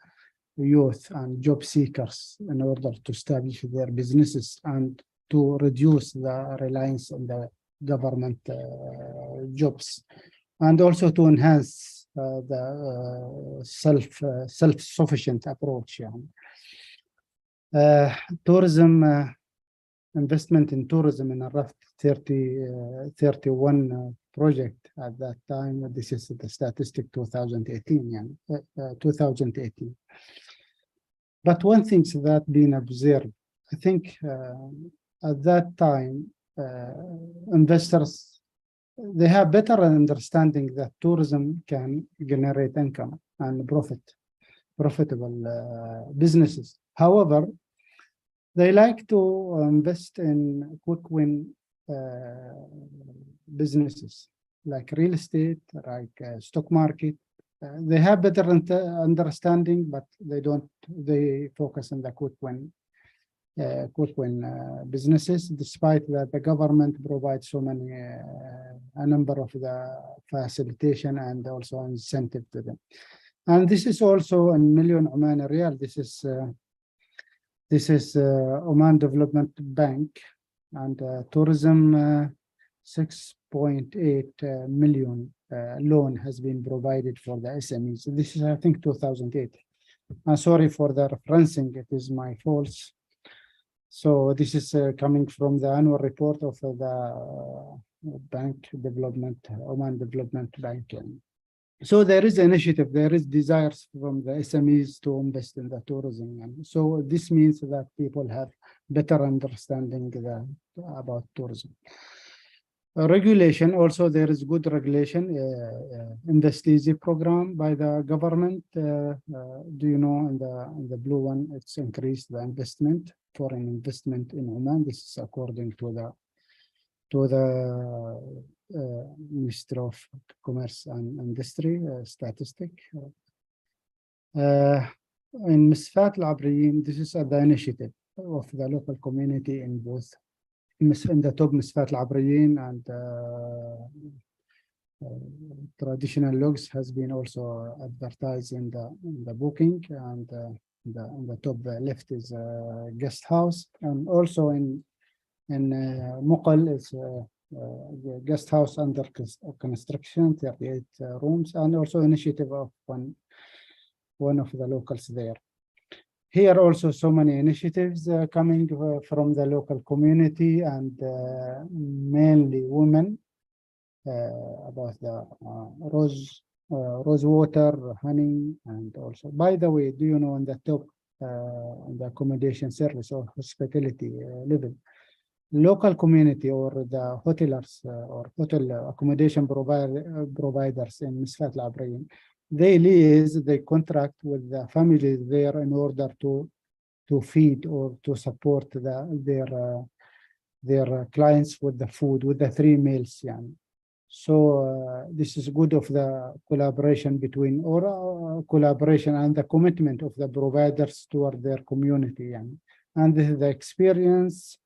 F: youth and job seekers in order to establish their businesses and to reduce the reliance on the government jobs, and also to enhance the self-sufficient approach. Tourism, investment in tourism in a RAFD 31 project at that time. This is the statistic 2018, 2018. But one thing that been observed, I think at that time, investors, they have better understanding that tourism can generate income and profit. profitable businesses. However, they like to invest in quick win businesses like real estate, like stock market. They have better understanding, but they focus on the quick win businesses, despite that the government provides so many, a number of the facilitation and also incentive to them. And this is also a million Oman Riyal. This is Oman Development Bank, and tourism 6.8 million loan has been provided for the SMEs. This is, I think, 2008. I'm sorry for the referencing, it is my fault. So this is coming from the annual report of the bank development, Oman Development Bank. So there is initiative, there is desires from the SMEs to invest in the tourism. And so this means that people have better understanding about tourism. Regulation, also there is good regulation, Invest Easy program by the government. Do you know, in the blue one, it's increased the investment, foreign investment in Oman. This is according to the Ministry of Commerce and Industry statistic. In Misfat Al-Abriyin, this is the initiative of the local community in both in the top Misfat Al-Abriyin and traditional logs has been also advertised in the booking, and in the top left is a guest house, and also in Muqal is the guest house under construction, 38 rooms, and also initiative of one of the locals there. Here also so many initiatives coming from the local community and mainly women about the rose water, honey, and also, by the way, do you know, in the top in the accommodation service or hospitality level, local community or the hoteliers or hotel accommodation providers in Misfat Al-Abriyin, they liaise, they contract with the families there in order to feed or to support their clients with the food, with the 3 meals. Yani. So this is good of the collaboration between, or collaboration and the commitment of the providers toward their community. Yani. And this is the experience.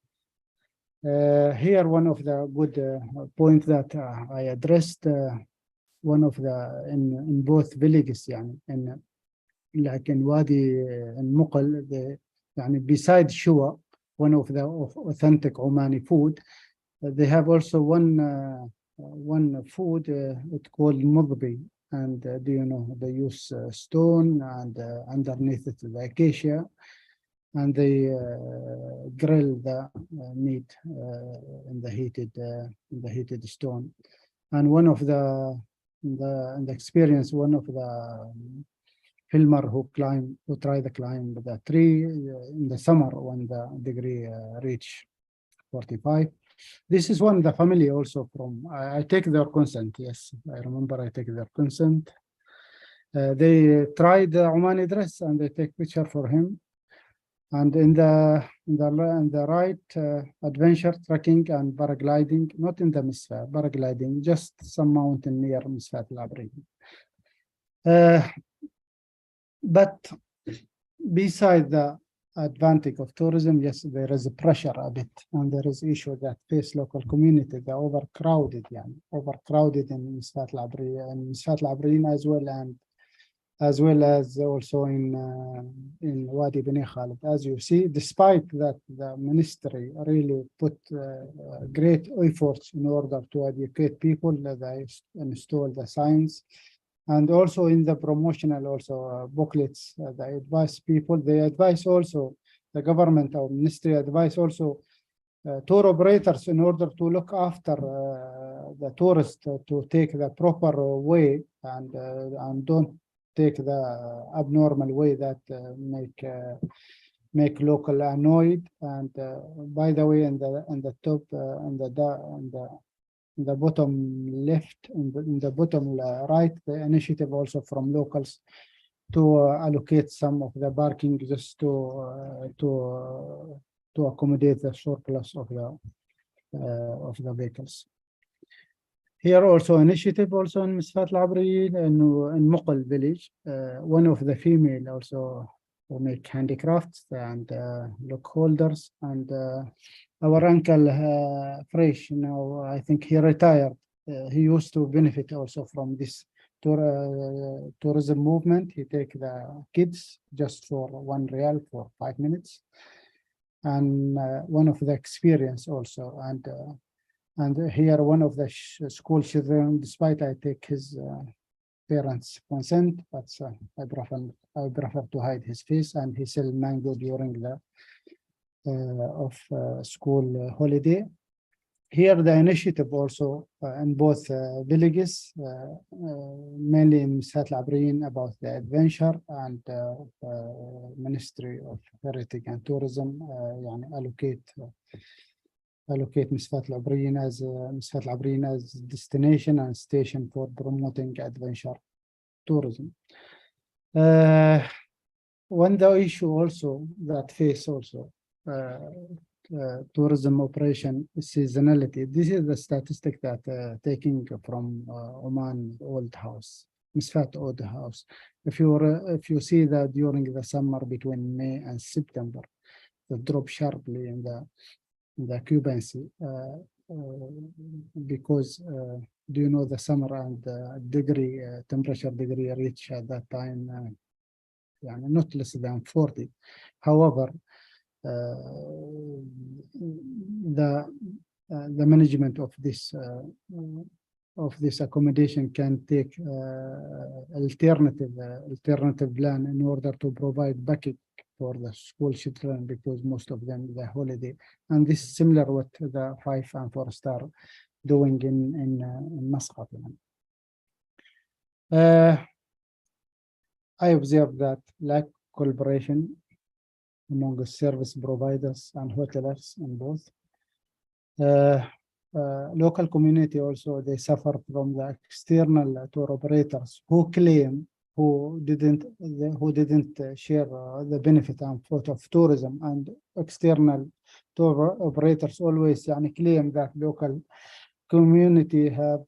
F: Here, one of the good points that I addressed, one of the in both villages, yani, like in Wadi and Muqal, yani beside Shua, one of the authentic Omani food, they have also one food it's called mudbi, and do you know, they use stone and underneath it the acacia, and they grill the meat in the heated stone. And one of the experience, one of the filmer who tried to climb the tree in the summer when the degree reach 45. This is one, the family also from, I take their consent, yes, I remember I take their consent. They tried the Omani dress and they take picture for him. And in the right, adventure trekking and paragliding, not in the Misfat, paragliding, just some mountain near Misfat Al-Abriyin. But beside the advantage of tourism, yes, there is a pressure a bit, and there is issue that face local community. They're overcrowded, overcrowded in Misfat Al-Abriyin as well as also in Wadi Beni Khalid. As you see, despite that the ministry really put great efforts in order to educate people, that they install the signs, and also in the promotional also booklets, they advise people, they advise also the government or ministry advise also tour operators in order to look after the tourists to take the proper way and don't take the abnormal way that make local annoyed. And by the way, in the top, in the bottom left, in the bottom right, the initiative also from locals allocate some of the parking just to accommodate the surplus of the vehicles. Here also initiative also in Misfat Al-Abrain and in Muqal village, one of the female also who make handicrafts and look holders, and our uncle Fresh, now I think he retired. He used to benefit also from this tourism movement. He take the kids just for $1 real for 5 minutes, and one of the experience also, and here one of the school children, despite I take his parents' consent, but I prefer to hide his face, and he sell mango during the school holiday. Here the initiative also in both villages, mainly in Misfat Al-Abrain, about the adventure, and Ministry of Heritage and Tourism allocate Misfat Al-Abrain as destination and station for promoting adventure tourism. One the issue also that face also tourism operation seasonality. This is the statistic that taking from Oman Old House, Misfat Old House. If you see that during the summer between May and September, the drop sharply in the occupancy because do you know the summer and temperature degree reach at that time not less than 40. However, the management of this accommodation can take alternative plan in order to provide backup for the school children, because most of them the holiday, and this is similar what the 5 and 4 star doing in Muscat. I observed that lack collaboration among the service providers and hoteliers in both. Local community also, they suffer from the external tour operators who claim who didn't share the benefit and fruit of tourism, and external tour operators always claim that local community have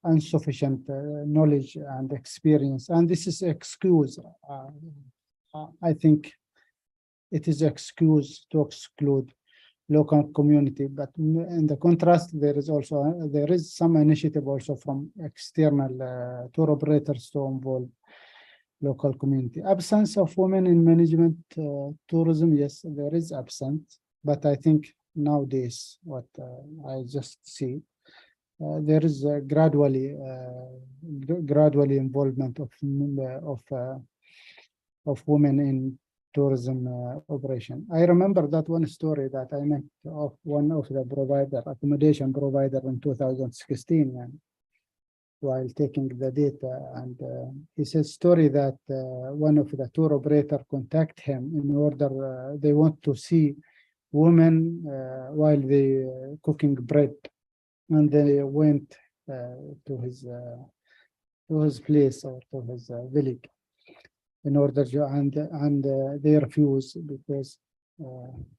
F: insufficient knowledge and experience, and this is excuse. I think it is excuse to exclude local community, but in the contrast, there is some initiative also from external tour operators to involve local community. Absence of women in management tourism, yes, there is absent, but I think nowadays what I just see there is a gradually involvement of women in tourism operation. I remember that one story that I met of one of the accommodation provider in 2016, while taking the data, and he says story that one of the tour operator contact him in order they want to see women while they cooking bread, and they went to his place or to his village in order to, and they refuse because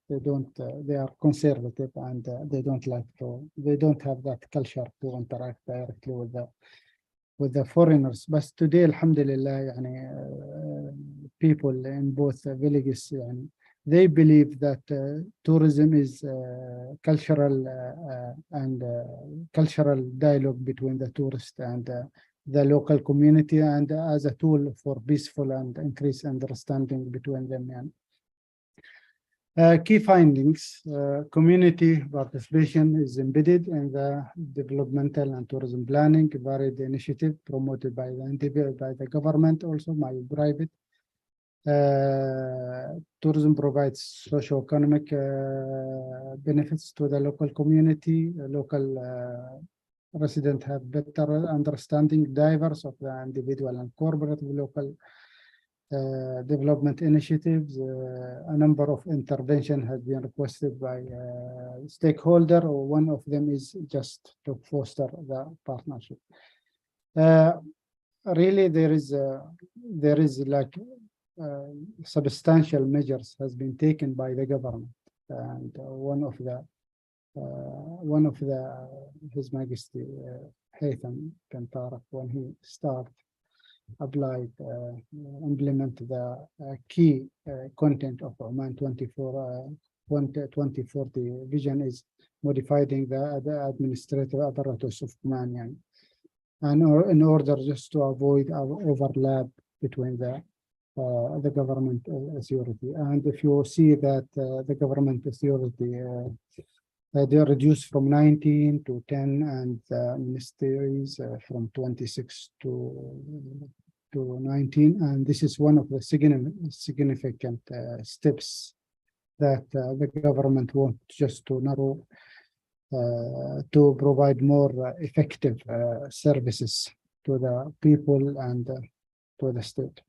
F: they are conservative, and they don't have that culture to interact directly with the foreigners. But today, alhamdulillah, people in both villages, they believe that tourism is cultural and cultural dialogue between the tourist and the local community, and as a tool for peaceful and increased understanding between them. Key findings: community participation is embedded in the developmental and tourism planning, varied initiative promoted by the government, also by private. Tourism provides socio-economic benefits to the local community. Local residents have better understanding, diverse of the individual and corporate local development initiatives. A number of intervention has been requested by stakeholder, or one of them is just to foster the partnership. really there is like substantial measures has been taken by the government, and one of His Majesty Haytham bin Tariq, when he implement the key content of Oman 2040 vision is modifying the administrative apparatus of Oman, and in order just to avoid overlap between the government authority. And if you see that the government authority they are reduced from 19 to 10, and ministries from 26 to 19, and this is one of the significant steps that the government wants just to narrow to provide more effective services to the people and to the state.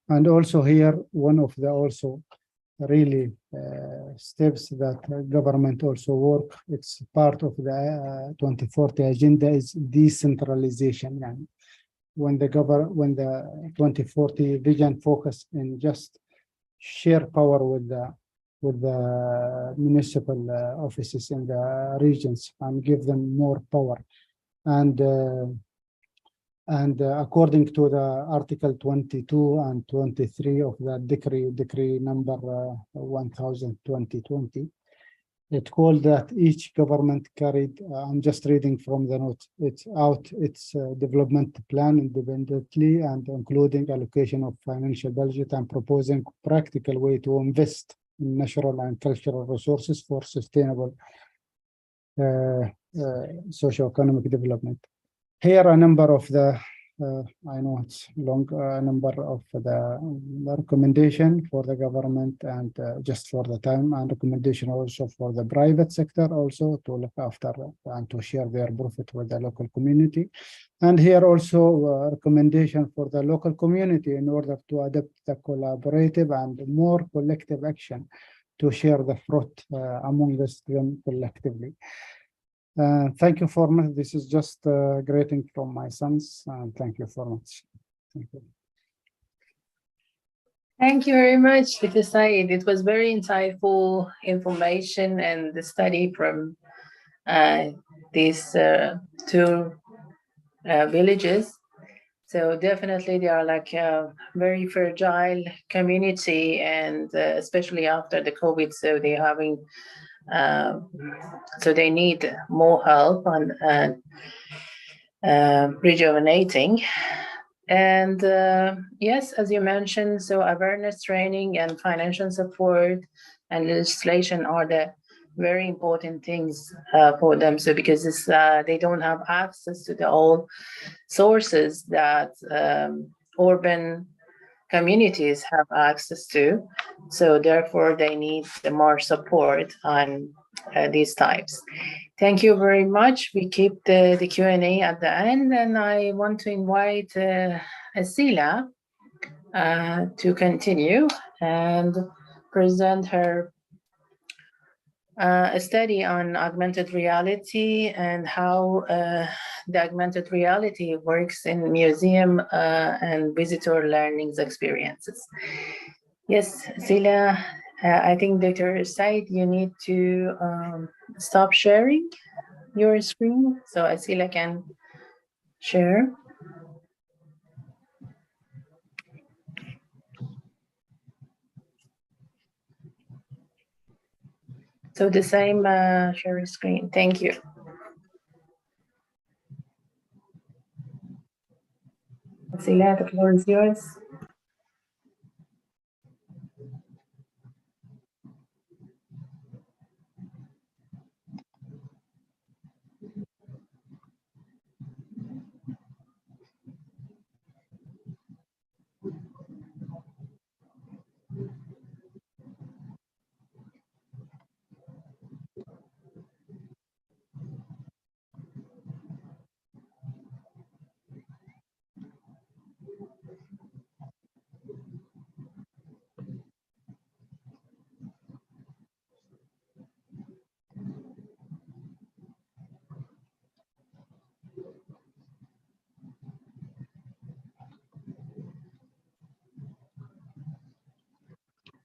F: And also here, one of the also really steps that government also work, it's part of the 2040 agenda, is decentralization. And when the 2040 vision focus in just share power with the municipal offices in the regions and give them more power. And according to the Article 22 and 23 of the decree number 1000/2020, it called that each government carried, I'm just reading from the note, its development plan independently, and including allocation of financial budget and proposing practical way to invest in natural and cultural resources for sustainable socio-economic development. Here, a number of the, I know it's long, number of the recommendation for the government, and just for the time, and recommendation also for the private sector also to look after and to share their profit with the local community. And here also recommendation for the local community in order to adopt the collaborative and more collective action to share the fruit among them collectively. Thank you for much. This is just a greeting from my sons, and thank you for much. Thank you.
G: Thank you very much, Dr. Said. It was very insightful information, and the study from these two villages. So definitely they are like a very fragile community, and especially after the COVID, so they're having so they need more help on rejuvenating. And yes, as you mentioned, so awareness training and financial support and legislation are the very important things for them. So because it's, they don't have access to the old sources that urban communities have access to. So therefore they need more support on these types. Thank you very much. We keep the Q&A at the end, and I want to invite Asila to continue and present her a study on augmented reality and how the augmented reality works in museum and visitor learning experiences. Yes, Asila, I think Dr. Said, you need to stop sharing your screen so Asila can share. So the same sharing screen. Thank you. Asila, the floor is yours.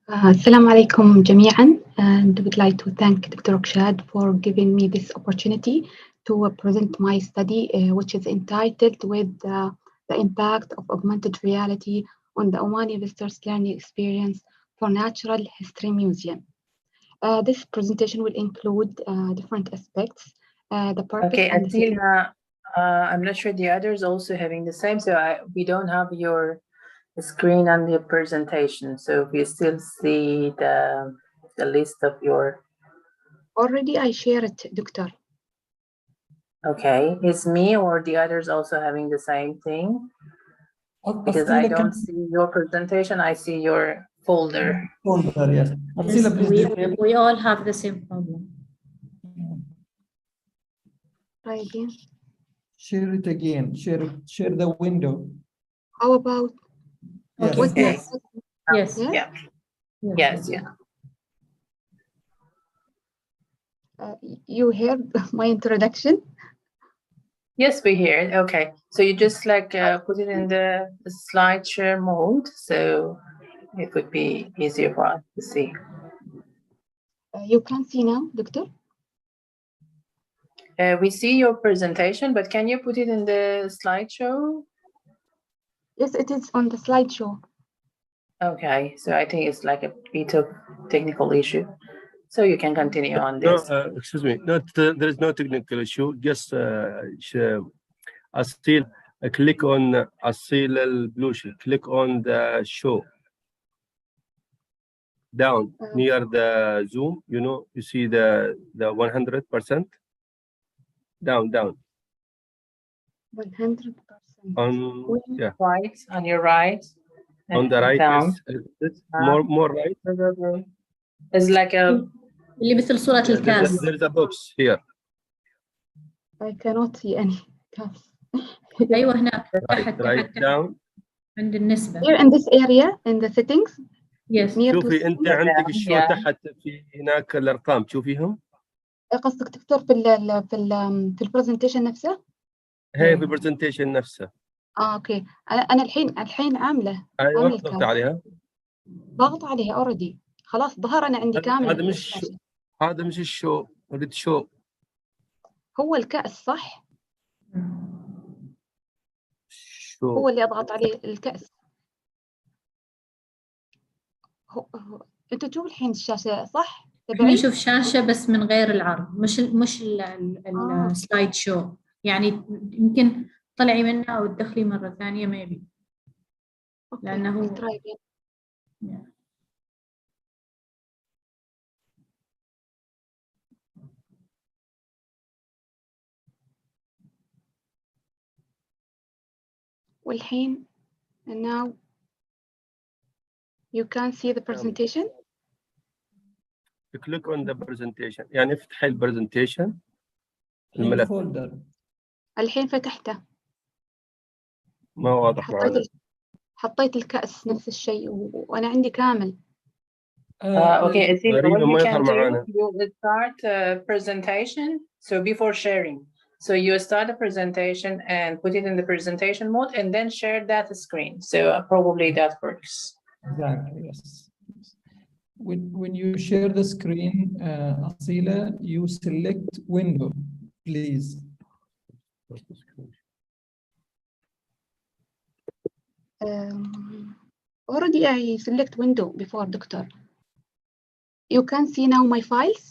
C: Assalamu alaikum jami'an, and would like to thank Dr. Rukshad for giving me this opportunity to present my study, which is entitled with the impact of augmented reality on the Omani visitors' learning experience for Natural History Museum. This presentation will include different aspects, the purpose
G: Okay,
C: and
G: Atila, I'm not sure the others also having the same, so we don't have your screen on the presentation, so we still see the list of your.
C: Already I share it, Doctor.
G: Okay, is me or the others also having the same thing? Because I don't see your presentation, I see your folder.
H: Folder, yes.
D: Yes, we all have the same problem.
C: Try again.
H: Share it again. Share the window.
C: How about?
H: Yes.
C: What's
G: Okay.
C: this?
D: Yes.
G: Yeah. Yes. Yeah.
C: You heard my introduction?
G: Yes, we hear it. Okay, so you just like put it in the slide share mode, so it would be easier for us to see.
C: You can see now, Doctor?
G: We see your presentation, but can you put it in the slideshow?
C: Yes, it is on the slideshow.
G: Okay, so I think it's like a bit of technical issue. So you can continue on
A: No,
G: this.
A: excuse me. No, there is no technical issue. Just Asil, click on Asil al-Blushi. Click on the show. Down near the zoom, you know, you see the 100%. Down.
C: 100%.
A: Yeah.
G: Right, on your right.
A: On the right,
G: down.
A: yes. More right.
G: It's like a.
D: اللي مثل صورة الكاس.
A: There's a box here.
C: I cannot see any caps.
D: أيوة هناك
A: Right down.
D: عند النسبة.
C: Here in this area, in the settings.
D: Yes.
A: شوفي انت عندك الشو تحت في هناك الارقام تشوفيهم؟
C: قصدك دكتور في البرزنتيشن نفسه؟
A: هي في البرزنتيشن نفسه.
C: اوكي انا الحين عامله.
A: ايوه ضغط عليها.
C: ضغط عليها اوريدي. خلاص ظهر انا عندي كامل.
A: هذا مش الشو، اريد شو.
C: هو الكأس صح؟
A: شو.
C: هو اللي اضغط عليه الكأس. انتوا تشوفوا الحين الشاشة صح؟
D: احنا نشوف شاشة بس من غير العرض، مش السلايد شو، يعني يمكن طلعي منها وتدخلي مرة ثانية ما يبي. لأنه هو
C: والحين and now you can see the presentation.
A: click on the presentation يعني افتحي البرزنتيشن الملف.
C: الحين فتحته.
A: ما واضح معنا.
C: حطيت الكأس نفس الشيء وأنا عندي كامل.
G: Okay, what you can do, you start a presentation. So before sharing, so you start a presentation and put it in the presentation mode, and then share that screen. So probably that works.
H: Exactly. Yes. When you share the screen, Asila, you select window, please.
C: Already I select window before, Doctor. You can see now my files.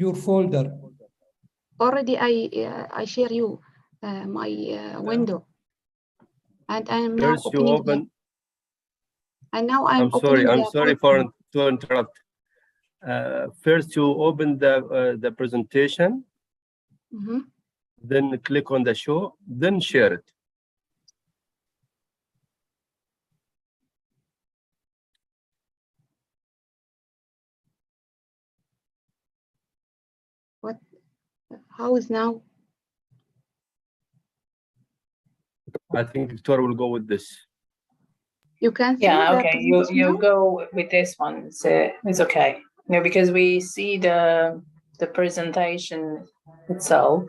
H: Your folder.
C: Already I share you my window, and I am now opening. And now I'm
A: sorry to interrupt. First you open the presentation. Then click on the show, then share it.
C: What? How is now?
A: I think Victor will go with this.
C: You can see.
G: Yeah, okay. You go with this one. It's okay. No, because we see the presentation itself,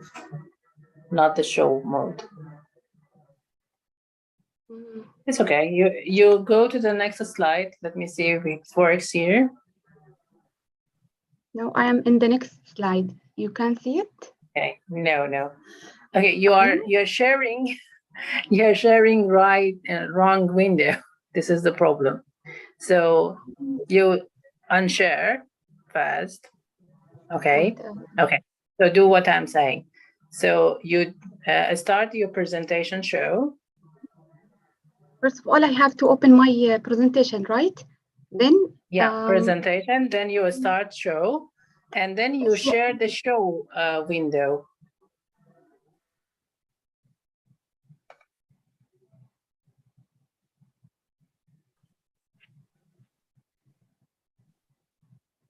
G: not the show mode. It's okay. You go to the next slide. Let me see if it works here.
C: No, I am in the next slide. You can see it?
G: Okay. No. Okay, you're sharing. You're sharing wrong window. This is the problem. So you unshare first. Okay. Okay. So do what I'm saying. So you start your presentation show.
C: First of all, I have to open my presentation, right? Then
G: presentation. Then you start show, and then you share the show window.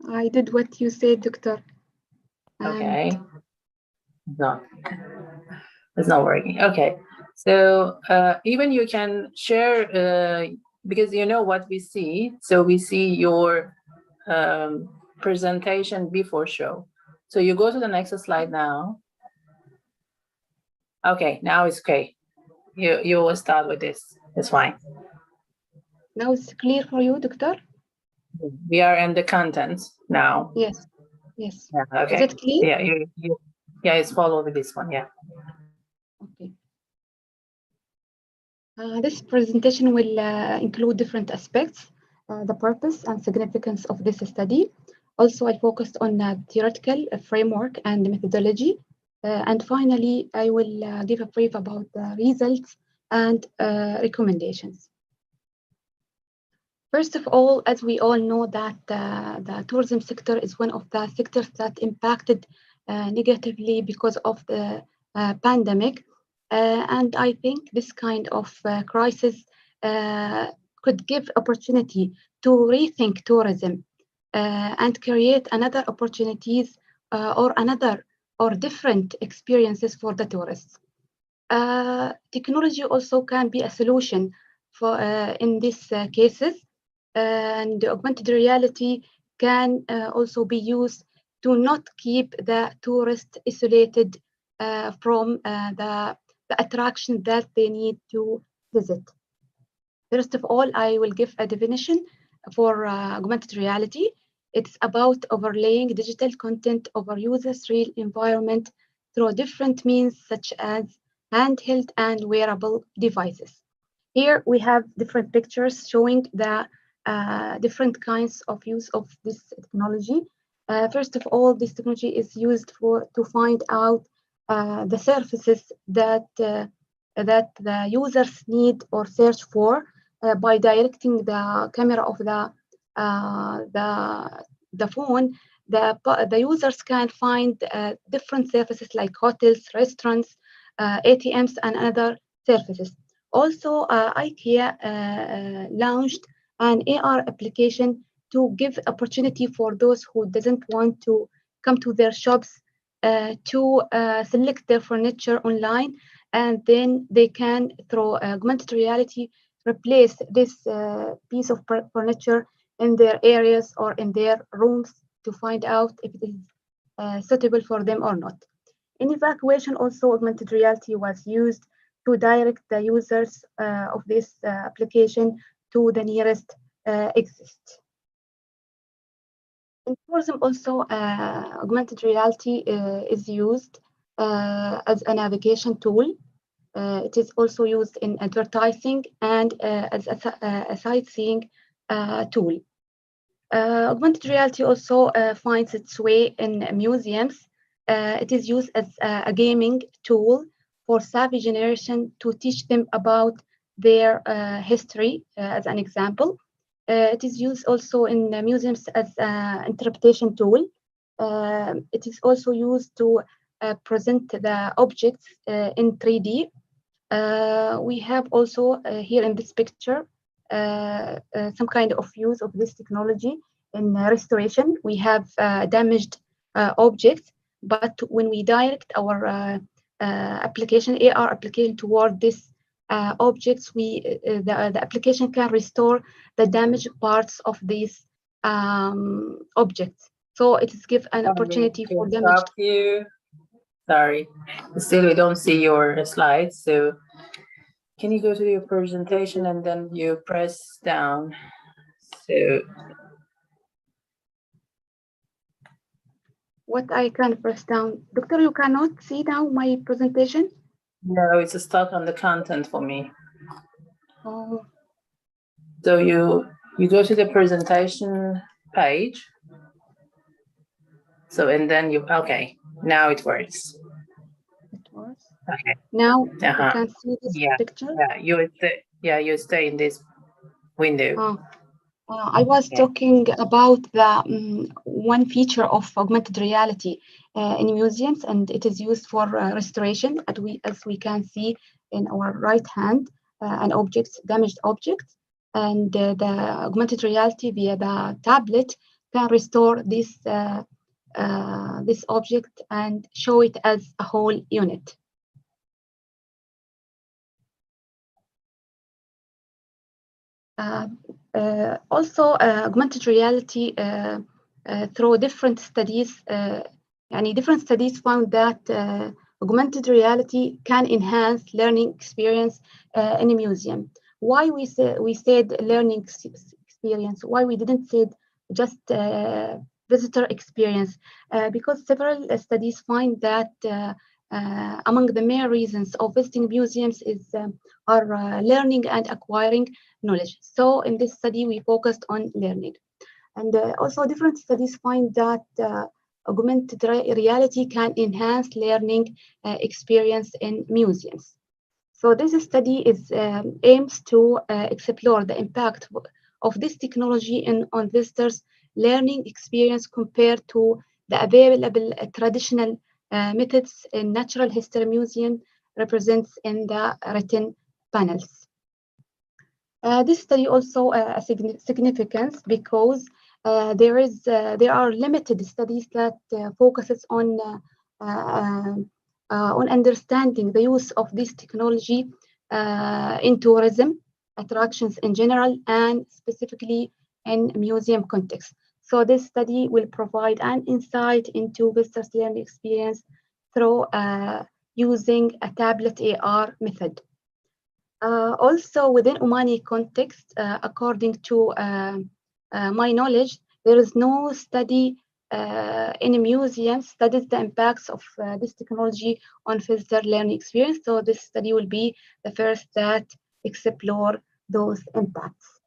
C: I did what you said, Doctor.
G: Okay. No, it's not working. Okay. So even you can share because you know what we see. So we see your presentation before show. So you go to the next slide now. Okay, now it's okay. You will start with this. It's fine.
C: Now it's clear for you, Doctor?
G: We are in the content now.
C: Yes. Yes.
G: Yeah, okay.
C: Is it clear?
G: Yeah, it's follow with this one. Yeah.
C: Okay. This presentation will include different aspects, the purpose and significance of this study. Also, I focused on theoretical framework and methodology. And finally, I will give a brief about the results and recommendations. First of all, as we all know that the tourism sector is one of the sectors that impacted negatively because of the pandemic. And I think this kind of crisis could give opportunity to rethink tourism and create another opportunities or different experiences for the tourists. Technology also can be a solution for in these cases, and augmented reality can also be used to not keep the tourist isolated from the attraction that they need to visit. First of all, I will give a definition for augmented reality. It's about overlaying digital content over users' real environment through different means such as handheld and wearable devices. Here we have different pictures showing the different kinds of use of this technology. First of all, this technology is used to find out the services that the users need or search for by directing the camera of the phone. The users can find different services like hotels, restaurants, ATMs, and other services. Also, IKEA launched an AR application to give opportunity for those who doesn't want to come to their shops to select their furniture online, and then they can, through augmented reality, replace this piece of furniture in their areas or in their rooms to find out if it is suitable for them or not. In evacuation, also augmented reality was used to direct the users of this application to the nearest exit. In tourism, also augmented reality is used as a navigation tool. It is also used in advertising and as a sightseeing tool. Augmented reality also finds its way in museums. It is used as a gaming tool for savvy generation to teach them about their history, as an example. It is used also in museums as an interpretation tool. It is also used to present the objects in 3D. We have also here in this picture some kind of use of this technology in restoration. We have damaged objects, but when we direct our application, AR application, toward this objects, the application can restore the damaged parts of these objects. So it is give an opportunity for damage.
G: Sorry, still we don't see your slides. So Can you go to your presentation and then you press down? So
C: What I can press down? Doctor, you cannot see now my presentation?
G: no, it's stuck on the content for me.
C: Oh,
G: So you go to the presentation page. So and then you okay. Now it works.
C: it was.
G: Okay.
C: Now you
G: Uh-huh.
C: can see this
G: Yeah.
C: picture.
G: Yeah, you stay in this window.
C: I was
G: Yeah.
C: talking about the one feature of augmented reality in museums, and it is used for restoration. As we can see in our right hand, an object, damaged object, and the augmented reality via the tablet can restore this this object and show it as a whole unit. Also, augmented reality through different studies, different studies found that augmented reality can enhance learning experience in a museum. Why we said learning experience? Why we didn't say just visitor experience? Because several studies find that among the main reasons of visiting museums are learning and acquiring knowledge. So in this study, we focused on learning. And also different studies find that augmented reality can enhance learning experience in museums. So this study aims to explore the impact of this technology on visitors' learning experience compared to the available traditional methods in natural history museum represents in the written panels. This study also a significance because there are limited studies that focuses on understanding the use of this technology in tourism, attractions in general, and specifically in museum context. So this study will provide an insight into visitors' learning experience through using a tablet AR method. Also within Omani context, according to my knowledge, there is no study in a museum studies the impacts of this technology on visitor learning experience. So this study will be the first that explore those impacts.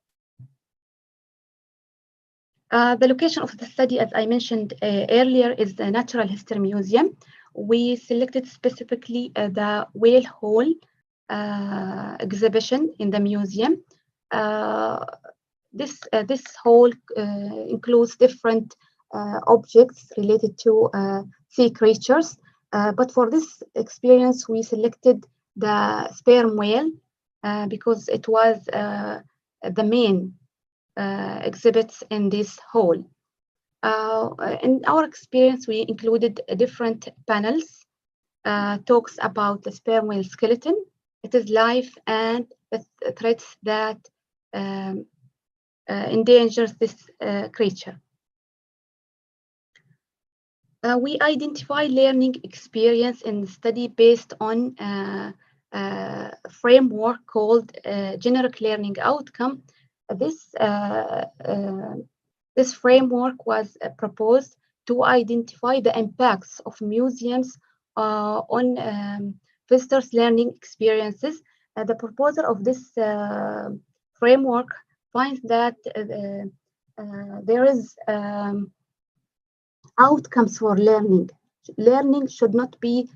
C: The location of the study, as I mentioned earlier, is the Natural History Museum. We selected specifically the Whale Hall exhibition in the museum. This hall includes different objects related to sea creatures. But for this experience, we selected the sperm whale because it was the main exhibits in this hall. In our experience, we included different panels, talks about the sperm whale skeleton, its life, and the threats that endangers this creature. We identify learning experience in the study based on a framework called generic learning outcome. This framework was proposed to identify the impacts of museums on visitors' learning experiences. The proposer of this framework finds that there is outcomes for learning. Learning should not be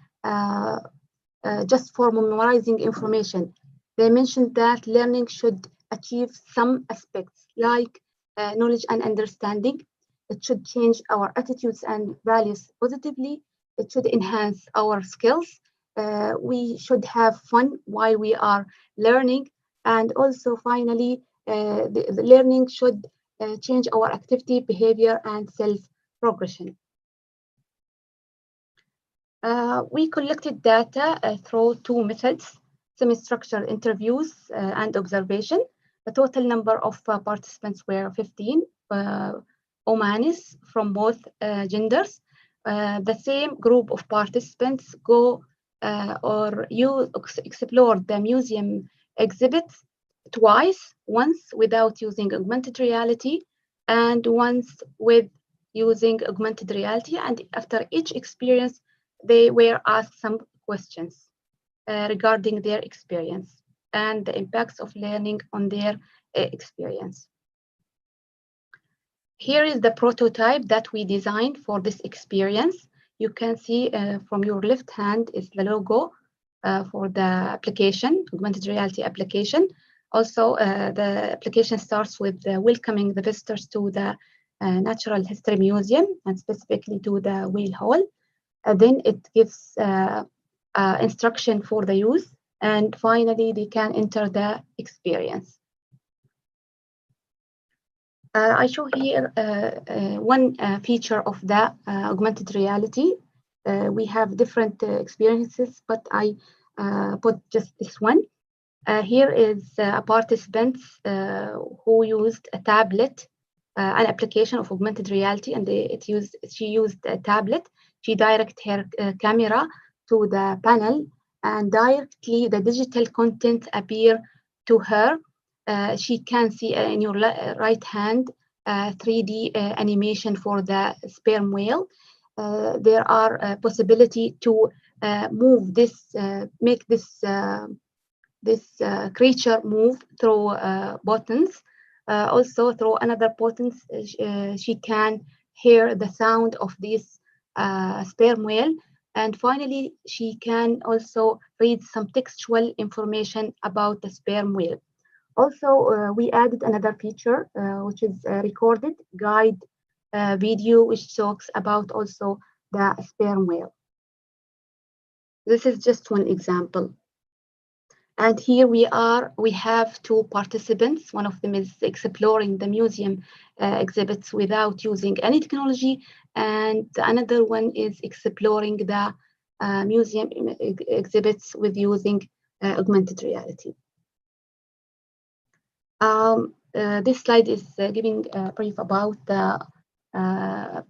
C: just for memorizing information. They mentioned that learning should achieve some aspects like knowledge and understanding. It should change our attitudes and values positively. It should enhance our skills. We should have fun while we are learning. And also, finally, the learning should change our activity, behavior, and self-progression. We collected data through two methods, semi-structured interviews and observation. The total number of participants were 15 Omanis from both genders. The same group of participants explored the museum exhibits twice, once without using augmented reality and once with using augmented reality. And after each experience, they were asked some questions regarding their experience and the impacts of learning on their experience. Here is the prototype that we designed for this experience. You can see from your left hand is the logo for the application, augmented reality application. Also, the application starts with welcoming the visitors to the Natural History Museum and specifically to the whale hall. Then it gives instruction for the youth, and finally they can enter the experience. I show here one feature of the augmented reality. We have different experiences, but I put just this one. Here is a participant who used a tablet, an application of augmented reality, and she used a tablet. She directed her camera to the panel, and directly the digital content appear to her. She can see in your right hand 3D animation for the sperm whale. There are possibility to move this, make this creature move through buttons. Also through another buttons, she can hear the sound of this sperm whale. And finally, she can also read some textual information about the sperm whale. Also, we added another feature, which is a recorded guide video, which talks about also the sperm whale. This is just one example. And here we have two participants. One of them is exploring the museum exhibits without using any technology, and another one is exploring the museum exhibits with using augmented reality. This slide is giving a brief about the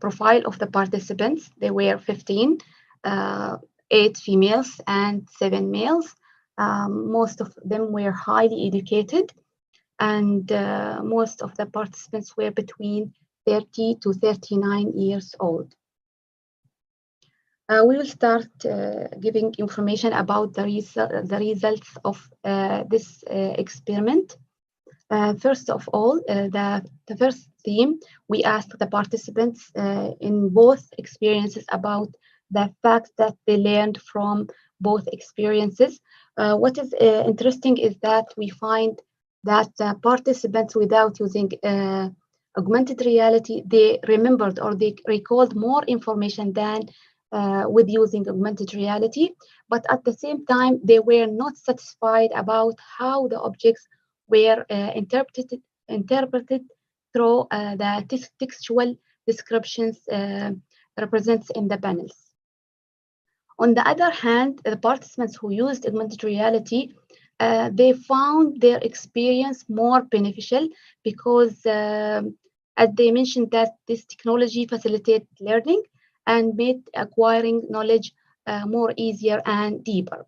C: profile of the participants. They were 15, 8 females and 7 males. Most of them were highly educated, and most of the participants were between 30 to 39 years old. We will start giving information about the results of this experiment. First of all, the first theme, we asked the participants in both experiences about the facts that they learned from both experiences. What is interesting is that we find that participants without using augmented reality, they remembered or they recalled more information than with using augmented reality. But at the same time, they were not satisfied about how the objects were interpreted through the textual descriptions represented in the panels. On the other hand, the participants who used augmented reality, they found their experience more beneficial because, as they mentioned, that this technology facilitated learning and made acquiring knowledge more easier and deeper.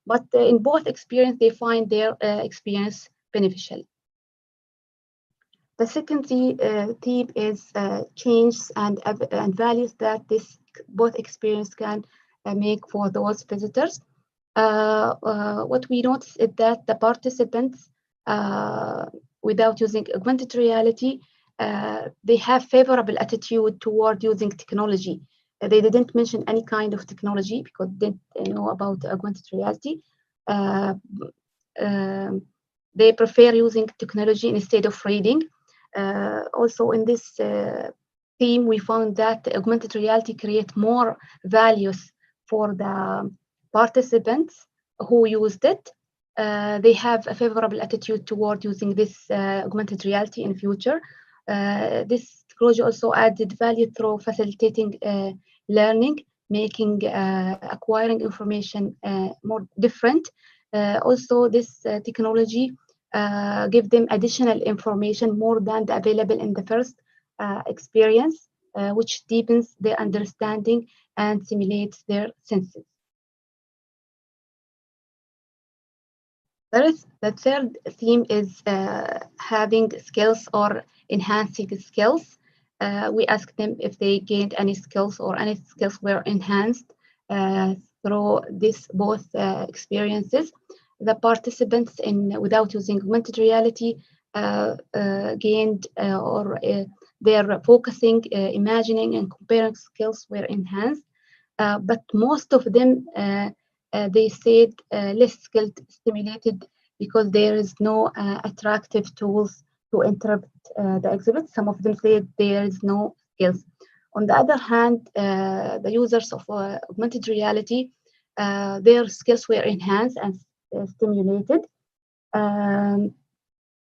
C: But in both experiences, they find their experience beneficial. The second theme is changes and values that both experience can make for those visitors. What we notice is that the participants, without using augmented reality, they have favorable attitude toward using technology. They didn't mention any kind of technology because they didn't know about augmented reality. They prefer using technology instead of reading. Also in this theme, we found that augmented reality creates more values for the participants who used it. They have a favorable attitude toward using this augmented reality in future. This technology also added value through facilitating learning, making acquiring information more different. Also, this technology give them additional information more than the available in the first experience, which deepens their understanding and stimulates their senses. The third theme is having skills or enhancing skills. We asked them if they gained any skills or any skills were enhanced through both experiences. The participants without using augmented reality gained their focusing, imagining, and comparing skills were enhanced. But most of them, they said less skilled stimulated because there is no attractive tools to interpret the exhibit. Some of them said there is no skills. On the other hand, the users of augmented reality, their skills were enhanced and stimulated.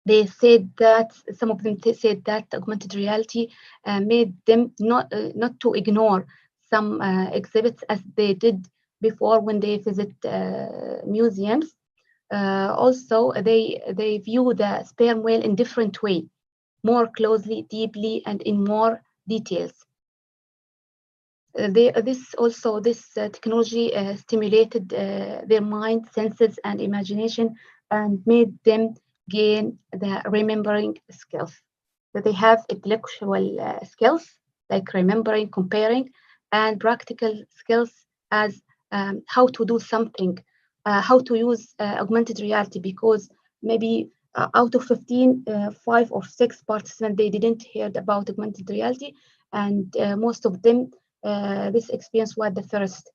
C: They said that some of them said that augmented reality made them not to ignore some exhibits as they did before when they visit museums. Also, they view the sperm whale in different way, more closely, deeply, and in more details. This technology stimulated their mind, senses, and imagination, and made them gain the remembering skills. That they have intellectual skills like remembering, comparing, and practical skills as how to do something, how to use augmented reality, because maybe out of 15, 5 or 6 participants, they didn't hear about augmented reality, and most of them, this experience was the first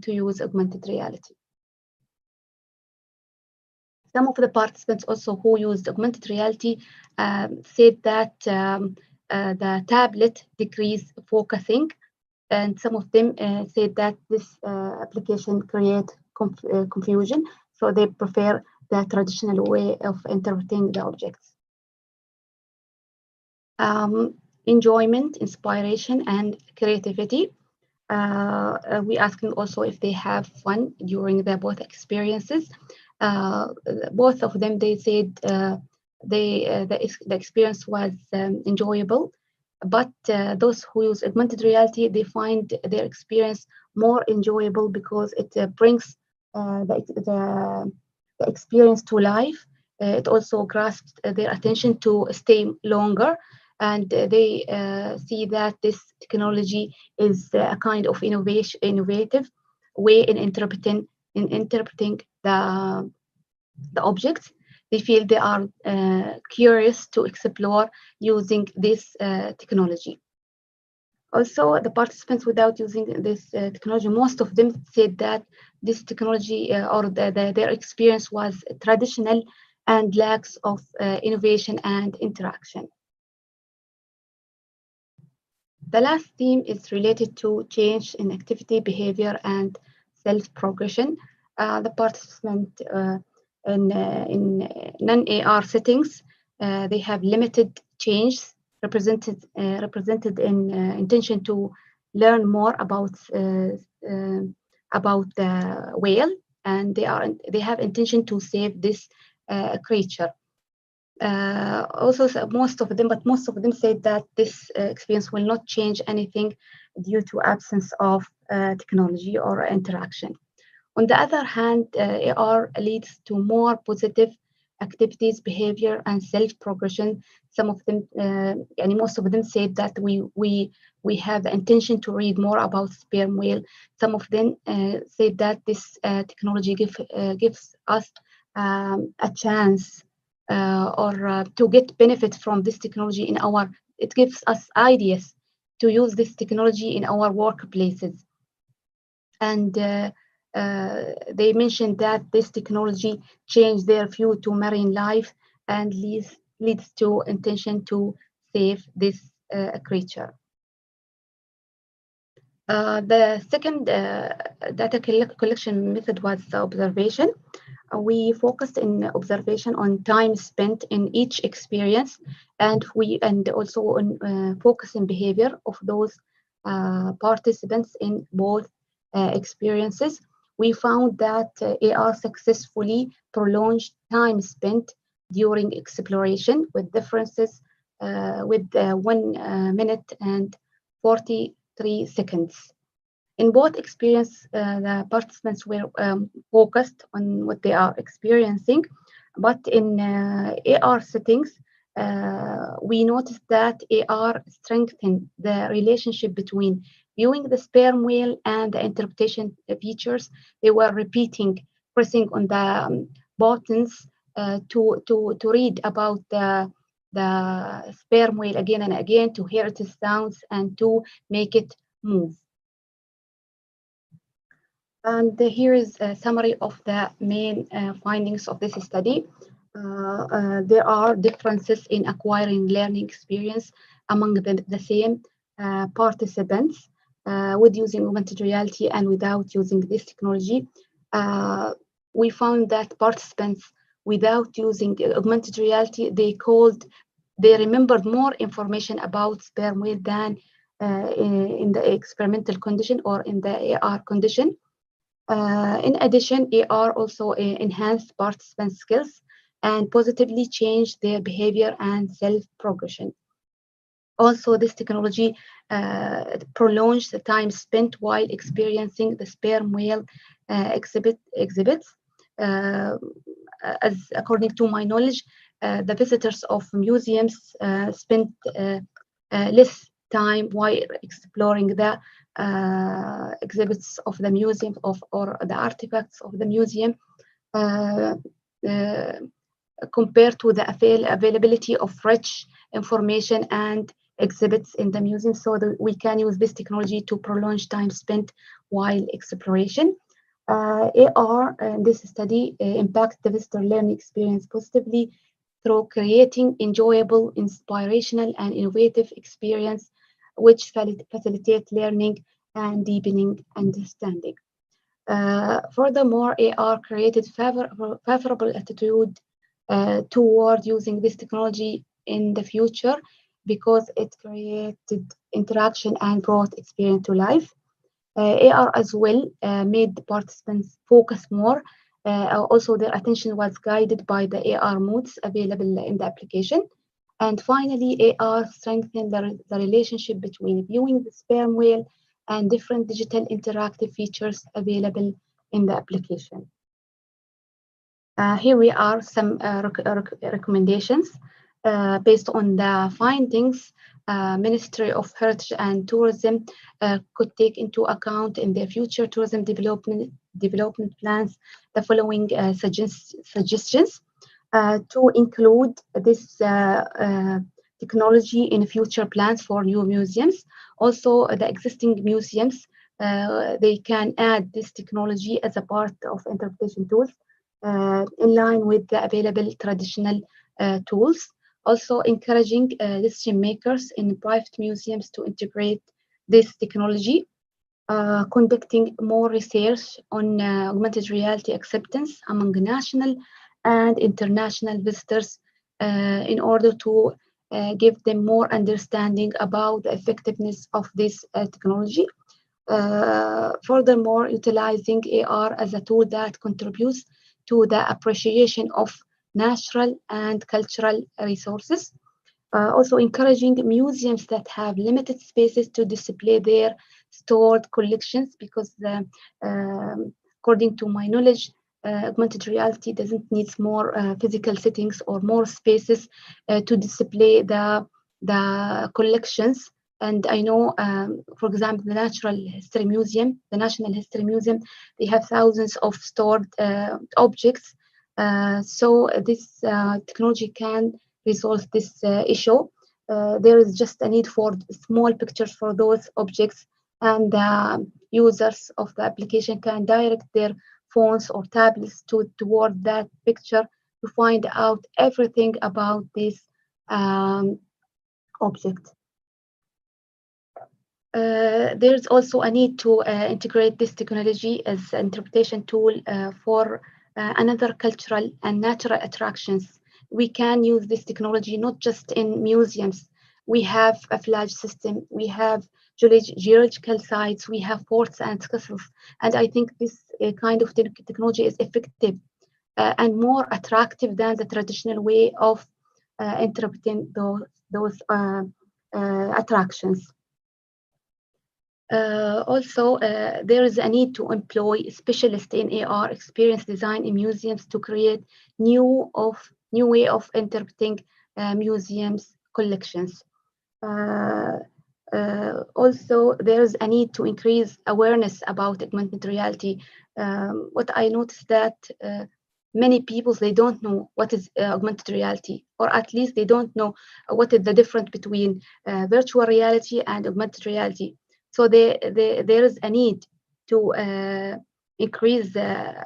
C: to use augmented reality. Some of the participants also who used augmented reality said that the tablet decreased focusing, and some of them said that this application creates confusion, so they prefer the traditional way of interpreting the objects. Enjoyment, inspiration, and creativity. We asked them also if they have fun during the both experiences. Both of them, they said the experience was enjoyable, but those who use augmented reality, they find their experience more enjoyable because it brings the experience to life. It also grasps their attention to stay longer, and they see that this technology is a kind of innovative way in interpreting the objects. They feel they are curious to explore using this technology. Also, the participants without using this technology, most of them said that this technology or their experience was traditional and lacks of innovation and interaction. The last theme is related to change in activity, behavior, and self-progression. The participant in non-AR settings, they have limited change represented in intention to learn more about the whale, and they have intention to save this creature. Also, most of them said that this experience will not change anything due to absence of technology or interaction. On the other hand, AR leads to more positive activities, behavior, and self-progression. Some of them, and most of them said that we have the intention to read more about sperm whale. Some of them said that this technology gives us a chance or to get benefit from this technology it gives us ideas to use this technology in our workplaces. And they mentioned that this technology changed their view to marine life and leads to intention to save this creature. The second data collection method was the observation. We focused in observation on time spent in each experience, and also on focusing behavior of those participants in both experiences. We found that AR successfully prolonged time spent during exploration with differences with 1 minute and 43 seconds. In both experience, the participants were focused on what they are experiencing, but in AR settings, we noticed that AR strengthened the relationship between viewing the sperm whale and the interpretation features. They were repeating, pressing on the buttons to read about the sperm whale again and again, to hear its sounds and to make it move. And here is a summary of the main findings of this study. There are differences in acquiring learning experience among the same participants with using augmented reality and without using this technology. We found that participants without using augmented reality, they remembered more information about sperm whale than in the experimental condition or in the AR condition. In addition, AR also enhanced participant skills and positively changed their behavior and self-progression. Also, this technology prolongs the time spent while experiencing the sperm whale exhibits. As according to my knowledge, the visitors of museums spent less time while exploring the exhibits of the museum or the artifacts of the museum compared to the availability of rich information and exhibits in the museum, so that we can use this technology to prolong time spent while exploration. AR in this study impacts the visitor learning experience positively through creating enjoyable, inspirational, and innovative experience which facilitate learning and deepening understanding. Furthermore, AR created favorable attitude toward using this technology in the future because it created interaction and brought experience to life. AR as well made the participants focus more. Also, their attention was guided by the AR modes available in the application. And finally, AR strengthened the relationship between viewing the sperm whale and different digital interactive features available in the application. Here we are some recommendations based on the findings. Ministry of Heritage and Tourism could take into account in their future tourism development plans the following suggestions to include this technology in future plans for new museums. Also, the existing museums, they can add this technology as a part of interpretation tools in line with the available traditional tools. Also, encouraging decision makers in private museums to integrate this technology, conducting more research on augmented reality acceptance among national and international visitors in order to give them more understanding about the effectiveness of this technology. Furthermore, utilizing AR as a tool that contributes to the appreciation of natural and cultural resources. Also encouraging museums that have limited spaces to display their stored collections, because according to my knowledge, augmented reality doesn't need more physical settings or more spaces to display the collections. And I know, for example, the National History Museum, they have thousands of stored objects. So this technology can resolve this issue. There is just a need for small pictures for those objects, and users of the application can direct their phones or tablets toward that picture to find out everything about this object. There's also a need to integrate this technology as an interpretation tool for another cultural and natural attractions. We can use this technology not just in museums. We have a flag system, we have geological sites, we have forts and castles. And I think this kind of technology is effective and more attractive than the traditional way of interpreting those attractions. Also, there is a need to employ specialists in AR experience design in museums to create new way of interpreting museums collections. Also, there is a need to increase awareness about augmented reality. What I noticed that many people, they don't know what is augmented reality, or at least they don't know what is the difference between virtual reality and augmented reality. So there is a need to increase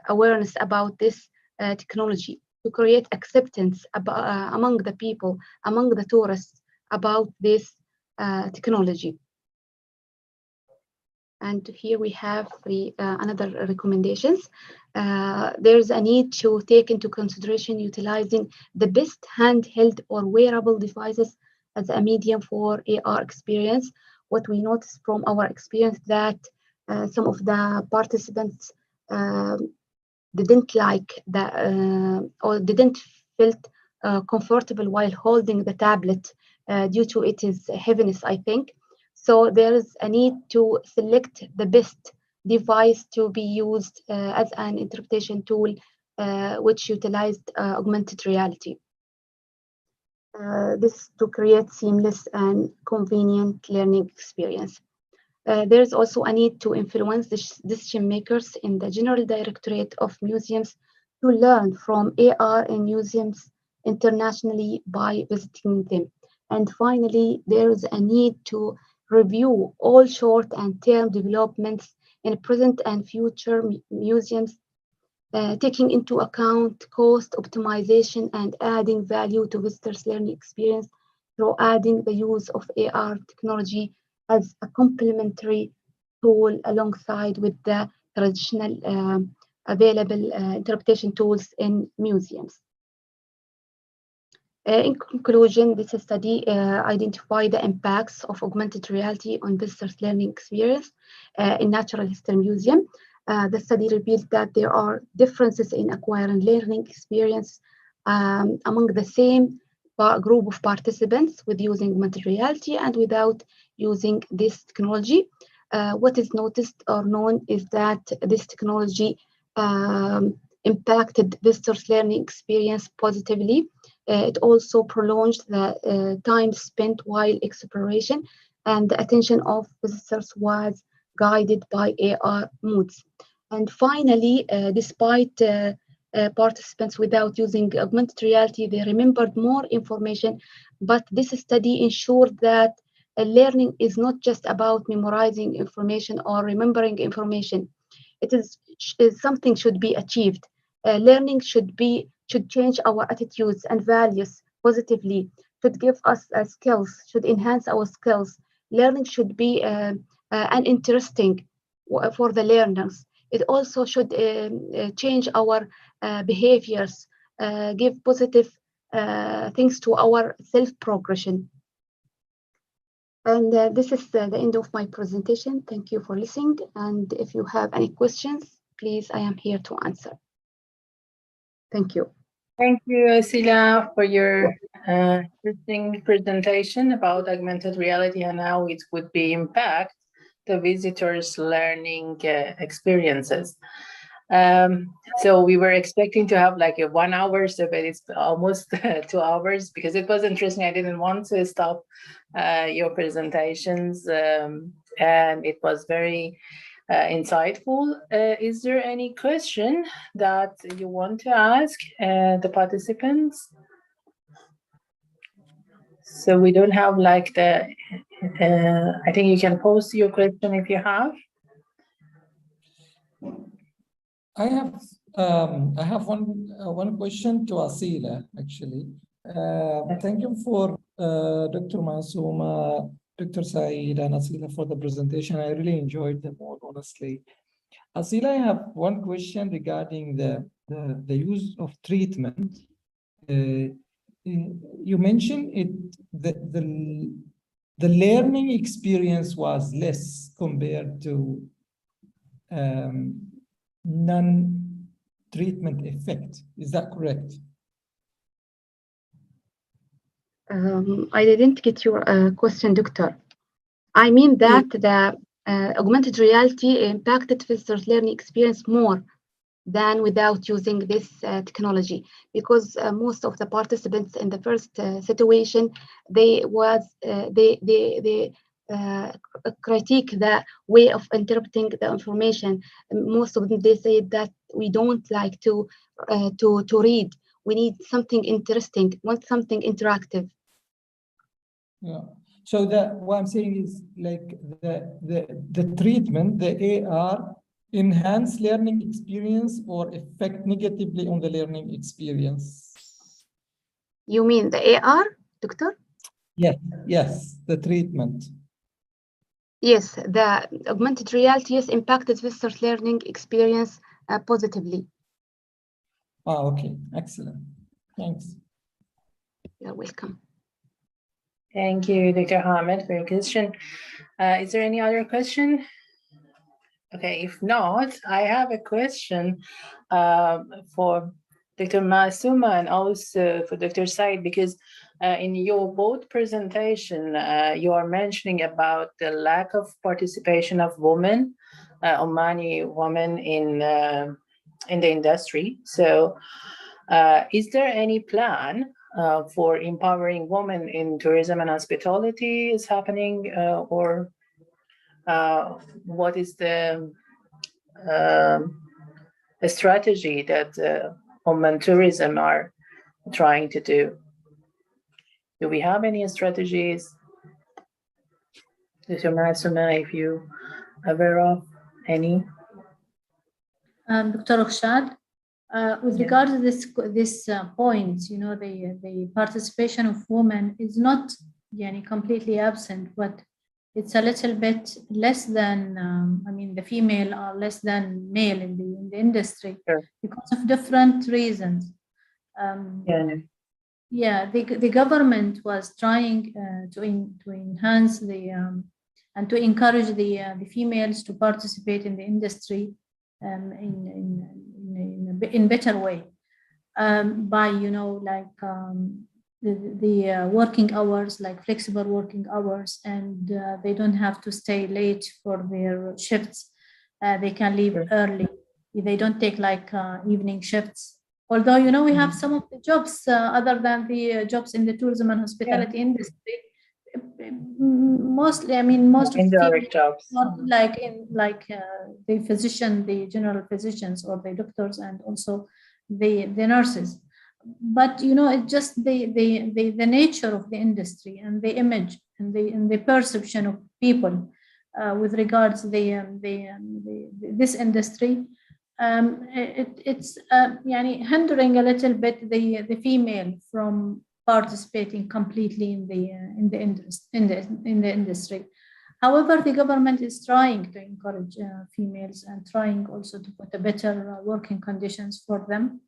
C: awareness about this technology, to create acceptance among the people, among the tourists about this technology. And here we have another recommendations. There's a need to take into consideration utilizing the best handheld or wearable devices as a medium for AR experience. What we noticed from our experience that some of the participants didn't like or didn't feel comfortable while holding the tablet due to its heaviness, I think. So there is a need to select the best device to be used as an interpretation tool which utilized augmented reality. This to create seamless and convenient learning experience. There's also a need to influence the decision makers in the General Directorate of Museums to learn from AR in museums internationally by visiting them. And finally, there is a need to review all short and term developments in present and future museums, taking into account cost optimization and adding value to visitors' learning experience through adding the use of AR technology as a complementary tool alongside with the traditional available interpretation tools in museums. In conclusion, this study identified the impacts of augmented reality on visitors' learning experience in Natural History Museum. The study revealed that there are differences in acquiring learning experience among the same group of participants with using augmented reality and without using this technology. What is noticed or known is that this technology impacted visitors' learning experience positively. It also prolonged the time spent while exploration, and the attention of visitors was guided by AR modes. And finally, despite participants without using augmented reality, they remembered more information, but this study ensured that learning is not just about memorizing information or remembering information. It is something should be achieved. Learning should change our attitudes and values positively, should give us skills, should enhance our skills. Learning should be an interesting for the learners. It also should change our behaviors, give positive things to our self-progression. And this is the end of my presentation. Thank you for listening. And if you have any questions, please, I am here to answer. Thank you.
G: Thank you, Asila, for your interesting presentation about augmented reality and how it would be impact the visitors' learning experiences. So we were expecting to have like a 1 hour, so but it's almost 2 hours because it was interesting. I didn't want to stop your presentations, and it was very insightful. Is there any question that you want to ask the participants? So we don't have like the, I think you can post your question if you have.
H: I have one question to Asila, actually. Thank you for Dr. Masooma, Dr. Saeed, and Asila for the presentation. I really enjoyed them all, honestly. Asila, I have one question regarding the use of treatment. You mentioned the learning experience was less compared to non-treatment effect. Is that correct?
C: I didn't get your question, Doctor. I mean that augmented reality impacted visitors' learning experience more than without using this technology, because most of the participants in the first situation, they critique the way of interpreting the information. Most of them, they say that we don't like to read. We need something interesting, want something interactive.
H: Yeah. So what I'm saying is like the treatment, the AR, enhance learning experience or affect negatively on the learning experience?
C: You mean the AR, Doctor?
H: Yes, the treatment.
C: Yes, the augmented reality has impacted visitors' learning experience positively.
H: Okay, excellent. Thanks.
C: You're welcome.
G: Thank you, Dr. Hamid, for your question. Is there any other question? Okay, if not, I have a question for Dr. Masuma and also for Dr. Said, because in your both presentation, you are mentioning about the lack of participation of women, Omani women in the industry. So is there any plan for empowering women in tourism and hospitality is happening, or what is the strategy that Oman tourism are trying to do? Do we have any strategies? Dr. Masuma, if you are aware of any?
D: Dr. Rukshad, with regard to this point, you know, the participation of women is not completely absent, but it's a little bit less than, I mean, the female are less than male in the industry, sure, because of different reasons. The government was trying to enhance and to encourage the females to participate in the industry in better way, by, you know, like the working hours, like flexible working hours, and they don't have to stay late for their shifts. They can leave early. They don't take like evening shifts. Although, you know, we have some of the jobs other than the jobs in the tourism and hospitality industry. Mostly, I mean, most of the jobs, not like the physician, the general physicians, or the doctors, and also the nurses. But, you know, it's just the nature of the industry and the image and the perception of people with regards to this industry. It's hindering a little bit the female from participating completely in the industry. However, the government is trying to encourage females and trying also to put a better working conditions for them.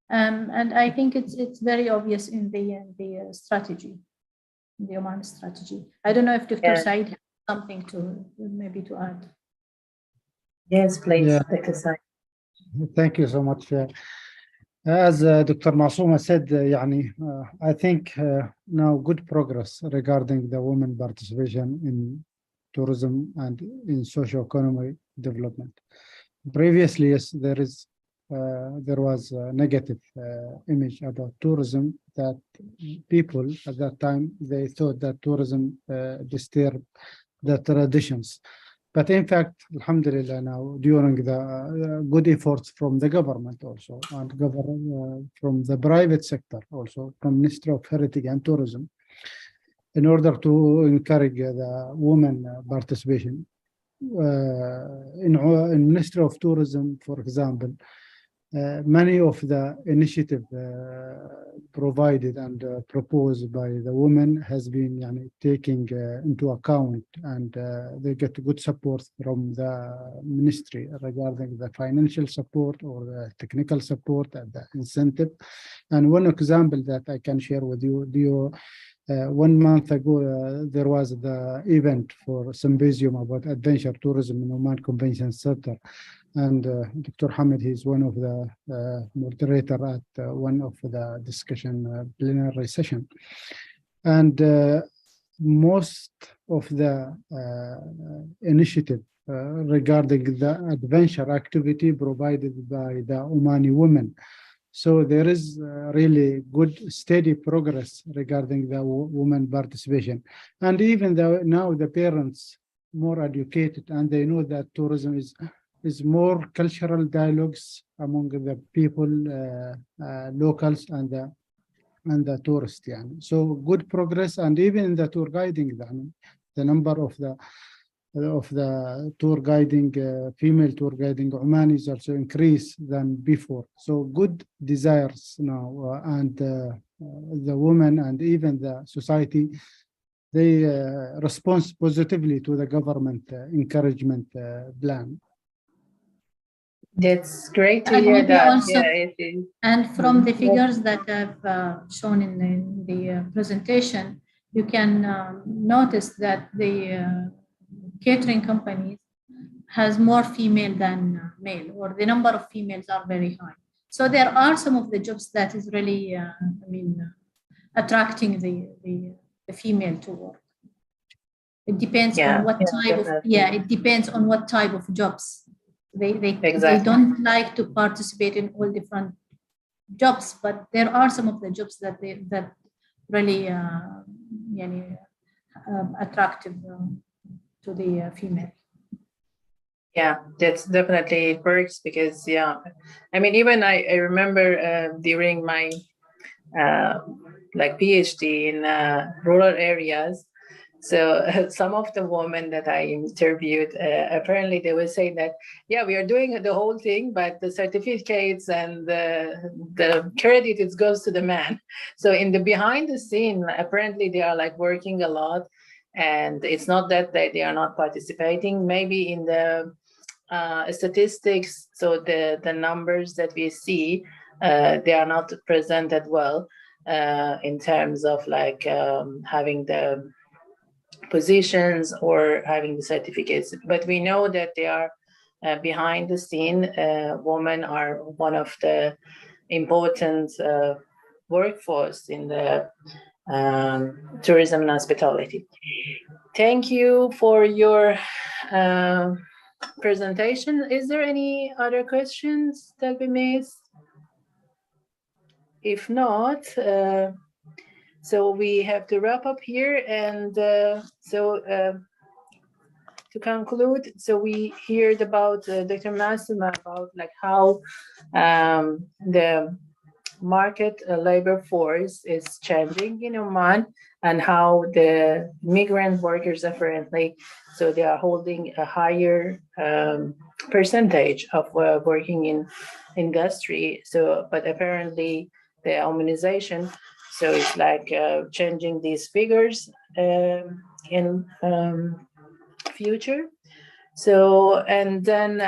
D: And I think it's very obvious in the strategy, the Oman strategy. I don't know if Dr. Said has something to add.
G: Yes, please, Dr. Said.
F: Thank you so much. As Dr. Masuma said, I think now good progress regarding the women participation in tourism and in socio-economic development. Previously, yes, there was a negative image about tourism, that people at that time, they thought that tourism disturbed the traditions. But in fact, alhamdulillah, now during the good efforts from the government also, and from the private sector also, from Ministry of Heritage and Tourism, in order to encourage the women participation. In Ministry of Tourism, for example, many of the initiative provided and proposed by the women has been taking into account, and they get good support from the ministry regarding the financial support or the technical support and the incentive. And one example that I can share with you, 1 month ago, there was the event for symposium about adventure tourism in Oman Convention Center. And Dr. Hamid, he's one of the moderator at one of the discussion plenary session. And most of the initiative regarding the adventure activity provided by the Omani women. So there is really good, steady progress regarding the women participation. And even though now the parents more educated and they know that tourism is more cultural dialogues among the people, locals and the tourists. Yeah. So good progress, and even in the tour guiding, the number of the tour guiding, female tour guiding Omanis also increased than before. So good desires now, and the women and even the society, they respond positively to the government encouragement plan.
G: That's great to
D: And
G: hear
D: maybe
G: that.
D: also-
G: Yeah, it is.
D: And from the figures that I've shown in the presentation, you can notice that the catering companies has more female than male, or the number of females are very high. So there are some of the jobs that is really, attracting the female to work. It depends on what type of, it depends on what type of jobs. They don't like to participate in all different jobs, but there are some of the jobs that really attractive to the female.
G: Yeah, that's definitely it works because I mean, even I remember during my like PhD in rural areas. So some of the women that I interviewed, apparently they were saying that, yeah, we are doing the whole thing, but the certificates and the credit, it goes to the man. So in the behind the scene, apparently they are like working a lot, and it's not that they are not participating. Maybe in the statistics, so the numbers that we see, they are not presented well in terms of like having the positions or having the certificates, but we know that they are behind the scene. Women are one of the important workforce in the tourism and hospitality. Thank you for your presentation. Is there any other questions that we missed? If not, so we have to wrap up here, and to conclude, so we heard about Dr. Masuma about like how the market labor force is changing in Oman, and how the migrant workers apparently, so they are holding a higher percentage of working in industry. So, but apparently the Omanization, so it's like changing these figures in future. So, and then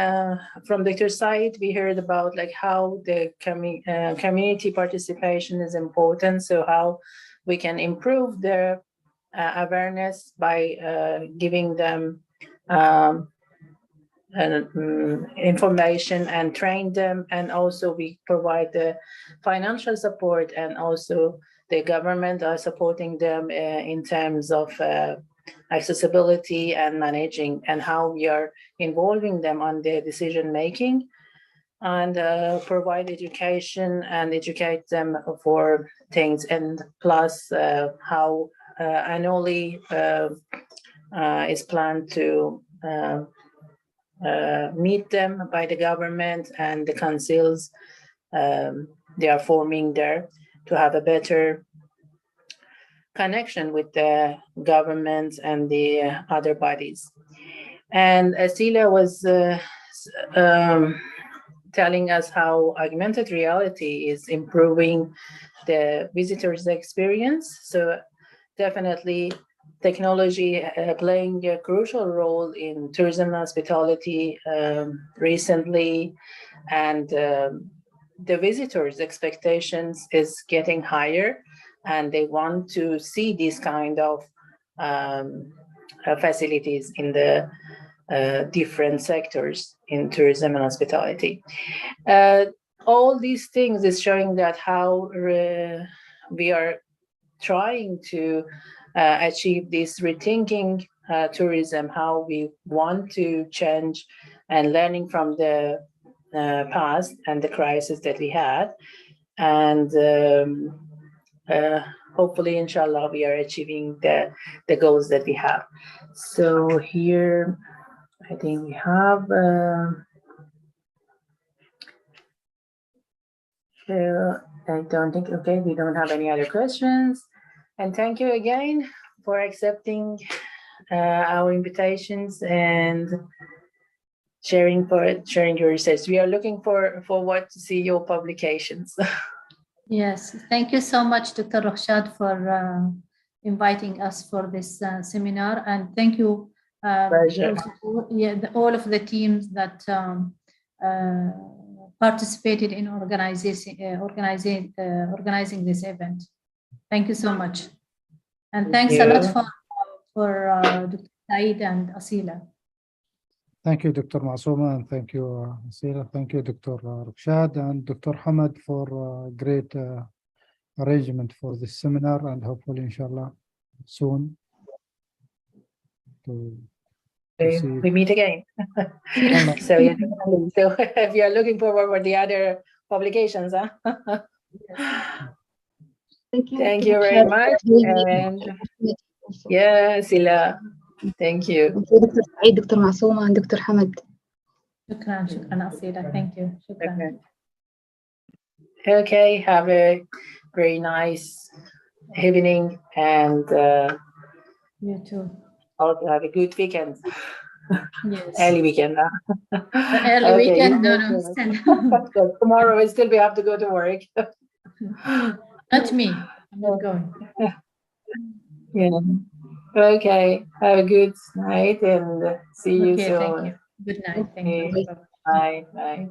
G: from Dr. Said, we heard about like how the community participation is important. So how we can improve their awareness by giving them information and train them. And also we provide the financial support, and also the government are supporting them in terms of accessibility and managing, and how we are involving them on their decision making, and provide education and educate them for things, and plus how annually is planned to meet them by the government and the councils they are forming there, to have a better connection with the government and the other bodies. And Asila was telling us how augmented reality is improving the visitors' experience. So definitely technology playing a crucial role in tourism and hospitality recently, and the visitors' expectations is getting higher, and they want to see these kind of facilities in the different sectors in tourism and hospitality. All these things is showing that how we are trying to achieve this rethinking tourism, how we want to change and learning from the past and the crisis that we had. And hopefully, inshallah, we are achieving the goals that we have. So here, I think we have, I don't think, okay, we don't have any other questions. And thank you again for accepting our invitations and sharing your research. We are looking forward to see your publications.
D: Yes, thank you so much, Dr. Rokhshad, for inviting us for this seminar, and thank you
G: Pleasure.
D: all of the teams that participated in organizing this event. Thank you so much, and thanks a lot for Dr. Saeed and Asila.
F: Thank you, Dr. Masooma, and thank you, Asila. Thank you, Dr. Rokhshad and Dr. Hamad for great arrangement for this seminar, and hopefully, inshallah, soon to see.
G: We meet again. So if you are looking forward for the other publications, huh? Thank you very much. And yeah, Sila, thank you.
C: Dr. Saeed, Dr. Masooma, and Dr. Hamad.
D: Shukran, Asila. Thank you. Shukran.
G: Okay, have a very nice evening, and
D: You too.
G: also have a good weekend.
D: Yes.
G: Early weekend. Huh?
D: Early
G: Okay,
D: weekend, no,
G: so tomorrow we still have to go to work.
D: Not me. I'm not going.
G: Yeah. Okay. Have a good night and see you
D: Okay,
G: soon.
D: thank you. Good night. Thank you.
G: Okay. Bye. Bye.